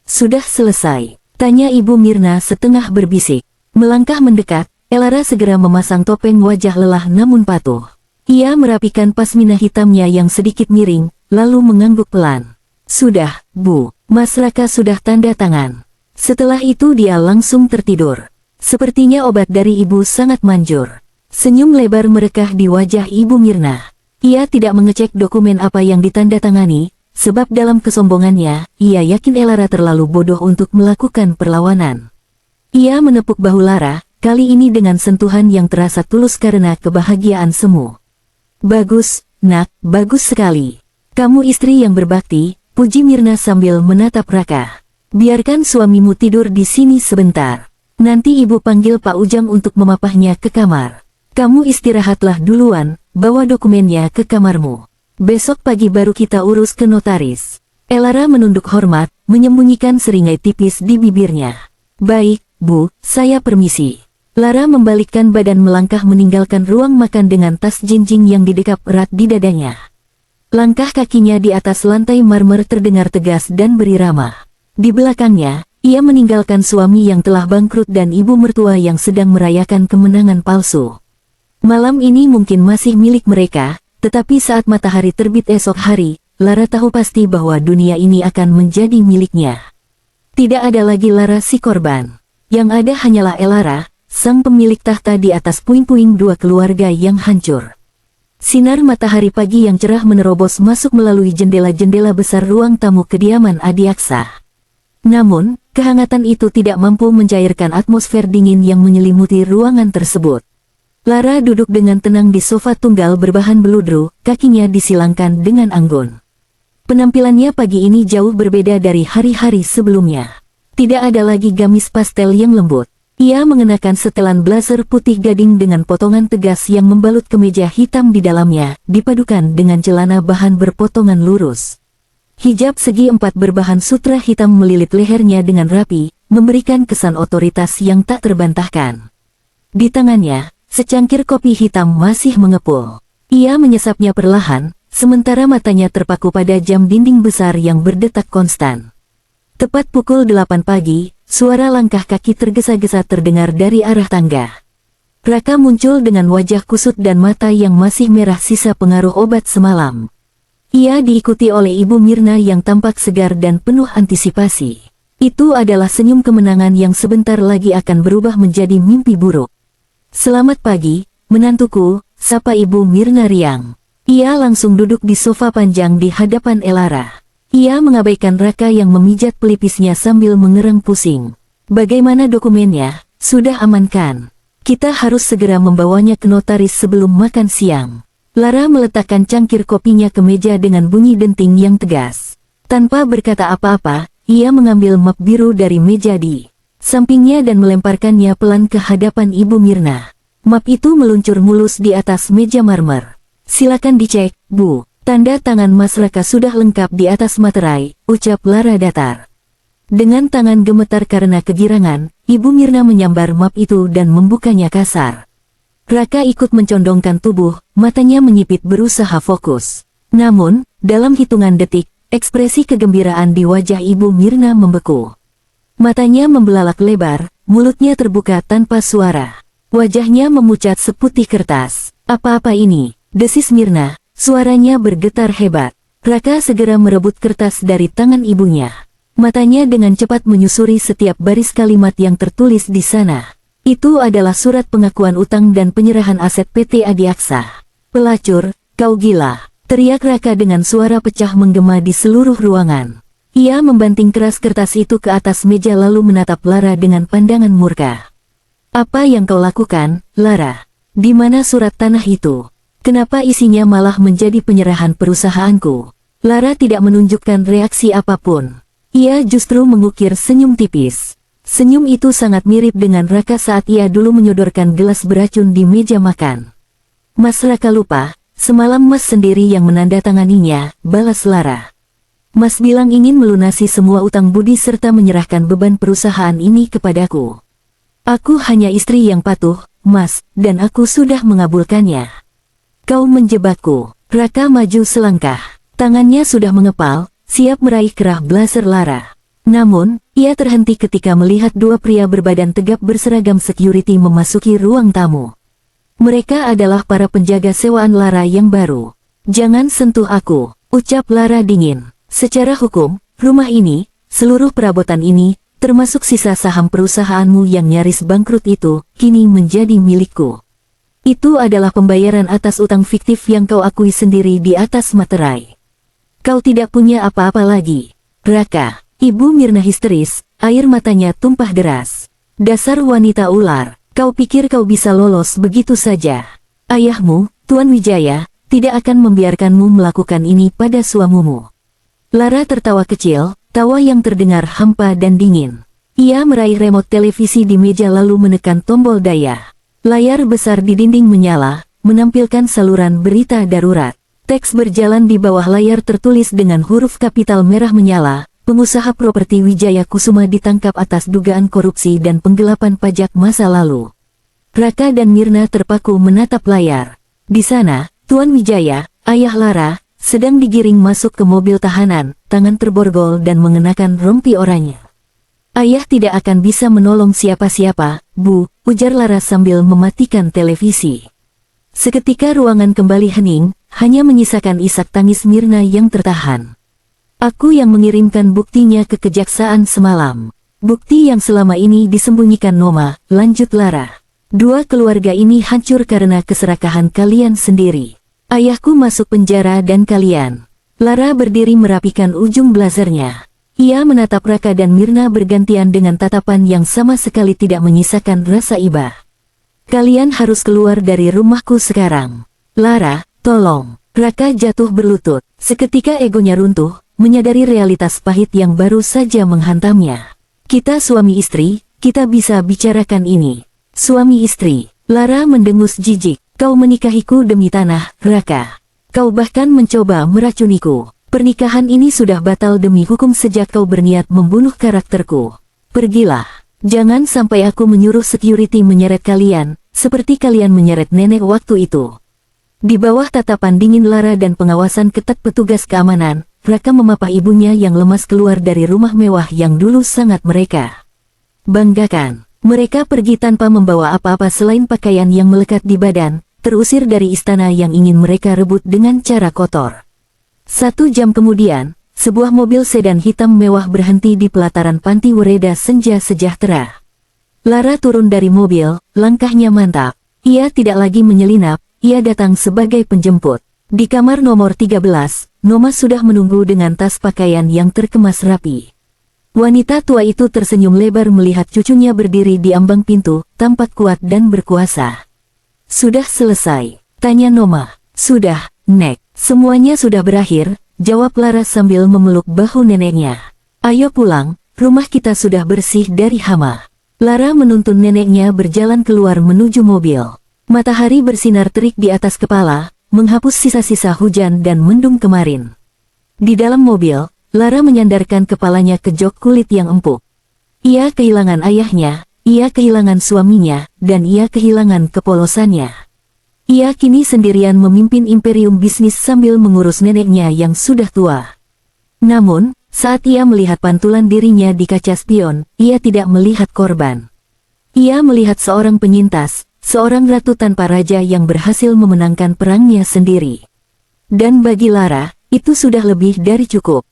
"Sudah selesai?" tanya Ibu Mirna setengah berbisik. Melangkah mendekat, Lara segera memasang topeng wajah lelah namun patuh. Ia merapikan pasmina hitamnya yang sedikit miring, lalu mengangguk pelan. "Sudah, Bu, Mas Raka sudah tanda tangan." Setelah itu dia langsung tertidur. Sepertinya obat dari ibu sangat manjur. Senyum lebar merekah di wajah Ibu Mirna. Ia tidak mengecek dokumen apa yang ditandatangani, sebab dalam kesombongannya, ia yakin Lara terlalu bodoh untuk melakukan perlawanan. Ia menepuk bahu Lara, kali ini dengan sentuhan yang terasa tulus karena kebahagiaan semu. "Bagus, Nak, bagus sekali. Kamu istri yang berbakti," puji Mirna sambil menatap Raka. "Biarkan suamimu tidur di sini sebentar. Nanti ibu panggil Pak Ujang untuk memapahnya ke kamar. Kamu istirahatlah duluan, bawa dokumennya ke kamarmu. Besok pagi baru kita urus ke notaris." Lara menunduk hormat, menyembunyikan seringai tipis di bibirnya. "Baik, Bu, saya permisi." Lara membalikkan badan melangkah meninggalkan ruang makan dengan tas jinjing yang didekap erat di dadanya. Langkah kakinya di atas lantai marmer terdengar tegas dan berirama. Di belakangnya, ia meninggalkan suami yang telah bangkrut dan ibu mertua yang sedang merayakan kemenangan palsu. Malam ini mungkin masih milik mereka, tetapi saat matahari terbit esok hari, Lara tahu pasti bahwa dunia ini akan menjadi miliknya. Tidak ada lagi Lara si korban. Yang ada hanyalah Elara, sang pemilik tahta di atas puing-puing dua keluarga yang hancur. Sinar matahari pagi yang cerah menerobos masuk melalui jendela-jendela besar ruang tamu kediaman Adiaksa. Namun, kehangatan itu tidak mampu mencairkan atmosfer dingin yang menyelimuti ruangan tersebut. Lara duduk dengan tenang di sofa tunggal berbahan beludru, kakinya disilangkan dengan anggun. Penampilannya pagi ini jauh berbeda dari hari-hari sebelumnya. Tidak ada lagi gamis pastel yang lembut. Ia mengenakan setelan blazer putih gading dengan potongan tegas yang membalut kemeja hitam di dalamnya, dipadukan dengan celana bahan berpotongan lurus. Hijab segi empat berbahan sutra hitam melilit lehernya dengan rapi, memberikan kesan otoritas yang tak terbantahkan. Di tangannya, secangkir kopi hitam masih mengepul. Ia menyesapnya perlahan, sementara matanya terpaku pada jam dinding besar yang berdetak konstan. Tepat pukul 8 pagi, suara langkah kaki tergesa-gesa terdengar dari arah tangga. Raka muncul dengan wajah kusut dan mata yang masih merah sisa pengaruh obat semalam. Ia diikuti oleh Ibu Mirna yang tampak segar dan penuh antisipasi. Itu adalah senyum kemenangan yang sebentar lagi akan berubah menjadi mimpi buruk. "Selamat pagi, menantuku," sapa Ibu Mirna riang. Ia langsung duduk di sofa panjang di hadapan Elara. Ia mengabaikan Raka yang memijat pelipisnya sambil mengerang pusing. "Bagaimana dokumennya? Sudah aman kan? Kita harus segera membawanya ke notaris sebelum makan siang." Lara meletakkan cangkir kopinya ke meja dengan bunyi denting yang tegas. Tanpa berkata apa-apa, ia mengambil map biru dari meja di sampingnya dan melemparkannya pelan ke hadapan Ibu Mirna. Map itu meluncur mulus di atas meja marmer. "Silakan dicek, Bu. Tanda tangan Mas Raka sudah lengkap di atas materai," ucap Lara datar. Dengan tangan gemetar karena kegirangan, Ibu Mirna menyambar map itu dan membukanya kasar. Raka ikut mencondongkan tubuh, matanya menyipit berusaha fokus. Namun, dalam hitungan detik, ekspresi kegembiraan di wajah Ibu Mirna membeku. Matanya membelalak lebar, mulutnya terbuka tanpa suara. Wajahnya memucat seputih kertas. "Apa-apa ini?" desis Mirna. Suaranya bergetar hebat. Raka segera merebut kertas dari tangan ibunya. Matanya dengan cepat menyusuri setiap baris kalimat yang tertulis di sana. Itu adalah surat pengakuan utang dan penyerahan aset PT Adiaksa. "Pelacur, kau gila!" teriak Raka dengan suara pecah menggema di seluruh ruangan. Ia membanting keras kertas itu ke atas meja lalu menatap Lara dengan pandangan murka. "Apa yang kau lakukan, Lara? Di mana surat tanah itu? Kenapa isinya malah menjadi penyerahan perusahaanku?" Lara tidak menunjukkan reaksi apapun. Ia justru mengukir senyum tipis. Senyum itu sangat mirip dengan Raka saat ia dulu menyodorkan gelas beracun di meja makan. "Mas Raka lupa, semalam Mas sendiri yang menandatanganinya," balas Lara. "Mas bilang ingin melunasi semua utang budi serta menyerahkan beban perusahaan ini kepadaku. Aku hanya istri yang patuh, Mas, dan aku sudah mengabulkannya. Kau menjebakku." Raka maju selangkah. Tangannya sudah mengepal, siap meraih kerah blazer Lara. Namun, ia terhenti ketika melihat dua pria berbadan tegap berseragam security memasuki ruang tamu. Mereka adalah para penjaga sewaan Lara yang baru. "Jangan sentuh aku," ucap Lara dingin. "Secara hukum, rumah ini, seluruh perabotan ini, termasuk sisa saham perusahaanmu yang nyaris bangkrut itu, kini menjadi milikku. Itu adalah pembayaran atas utang fiktif yang kau akui sendiri di atas materai. Kau tidak punya apa-apa lagi." "Raka," Ibu Mirna histeris, air matanya tumpah deras. "Dasar wanita ular, kau pikir kau bisa lolos begitu saja? Ayahmu, Tuan Wijaya, tidak akan membiarkanmu melakukan ini pada suamimu." Lara tertawa kecil, tawa yang terdengar hampa dan dingin. Ia meraih remote televisi di meja lalu menekan tombol daya. Layar besar di dinding menyala, menampilkan saluran berita darurat. Teks berjalan di bawah layar tertulis dengan huruf kapital merah menyala. "Pengusaha properti Wijaya Kusuma ditangkap atas dugaan korupsi dan penggelapan pajak masa lalu. Raka dan Mirna terpaku menatap layar. Di sana, Tuan Wijaya, ayah Lara, sedang digiring masuk ke mobil tahanan, tangan terborgol dan mengenakan rompi oranye. Ayah tidak akan bisa menolong siapa-siapa, Bu, ujar Lara sambil mematikan televisi. Seketika ruangan kembali hening, hanya menyisakan isak tangis Mirna yang tertahan. Aku yang mengirimkan buktinya ke kejaksaan semalam. Bukti yang selama ini disembunyikan Noma, lanjut Lara. Dua keluarga ini hancur karena keserakahan kalian sendiri. Ayahku masuk penjara dan kalian. Lara berdiri merapikan ujung blazernya. Ia menatap Raka dan Mirna bergantian dengan tatapan yang sama sekali tidak menyisakan rasa iba. Kalian harus keluar dari rumahku sekarang. Lara, tolong. Raka jatuh berlutut. Seketika egonya runtuh, menyadari realitas pahit yang baru saja menghantamnya. Kita suami istri, kita bisa bicarakan ini. Suami istri, Lara mendengus jijik. Kau menikahiku demi tanah, Raka. Kau bahkan mencoba meracuniku. Pernikahan ini sudah batal demi hukum sejak kau berniat membunuh karakterku. Pergilah. Jangan sampai aku menyuruh security menyeret kalian, seperti kalian menyeret nenek waktu itu. Di bawah tatapan dingin Lara dan pengawasan ketat petugas keamanan, Raka memapah ibunya yang lemas keluar dari rumah mewah yang dulu sangat mereka banggakan. Mereka pergi tanpa membawa apa-apa selain pakaian yang melekat di badan, terusir dari istana yang ingin mereka rebut dengan cara kotor. 1 jam kemudian, sebuah mobil sedan hitam mewah berhenti di pelataran Panti Wereda Senja Sejahtera. Lara turun dari mobil, langkahnya mantap. Ia tidak lagi menyelinap, ia datang sebagai penjemput. Di kamar nomor 13, Noma sudah menunggu dengan tas pakaian yang terkemas rapi. Wanita tua itu tersenyum lebar melihat cucunya berdiri di ambang pintu, tampak kuat dan berkuasa. Sudah selesai, tanya Noma. Sudah, Nek. Semuanya sudah berakhir, jawab Lara sambil memeluk bahu neneknya. Ayo pulang, rumah kita sudah bersih dari hama. Lara menuntun neneknya berjalan keluar menuju mobil. Matahari bersinar terik di atas kepala, menghapus sisa-sisa hujan dan mendung kemarin. Di dalam mobil, Lara menyandarkan kepalanya ke jok kulit yang empuk. Ia kehilangan ayahnya, ia kehilangan suaminya, dan ia kehilangan kepolosannya. Ia kini sendirian memimpin imperium bisnis sambil mengurus neneknya yang sudah tua. Namun, saat ia melihat pantulan dirinya di kaca spion, ia tidak melihat korban. Ia melihat seorang penyintas, seorang ratu tanpa raja yang berhasil memenangkan perangnya sendiri. Dan bagi Lara, itu sudah lebih dari cukup.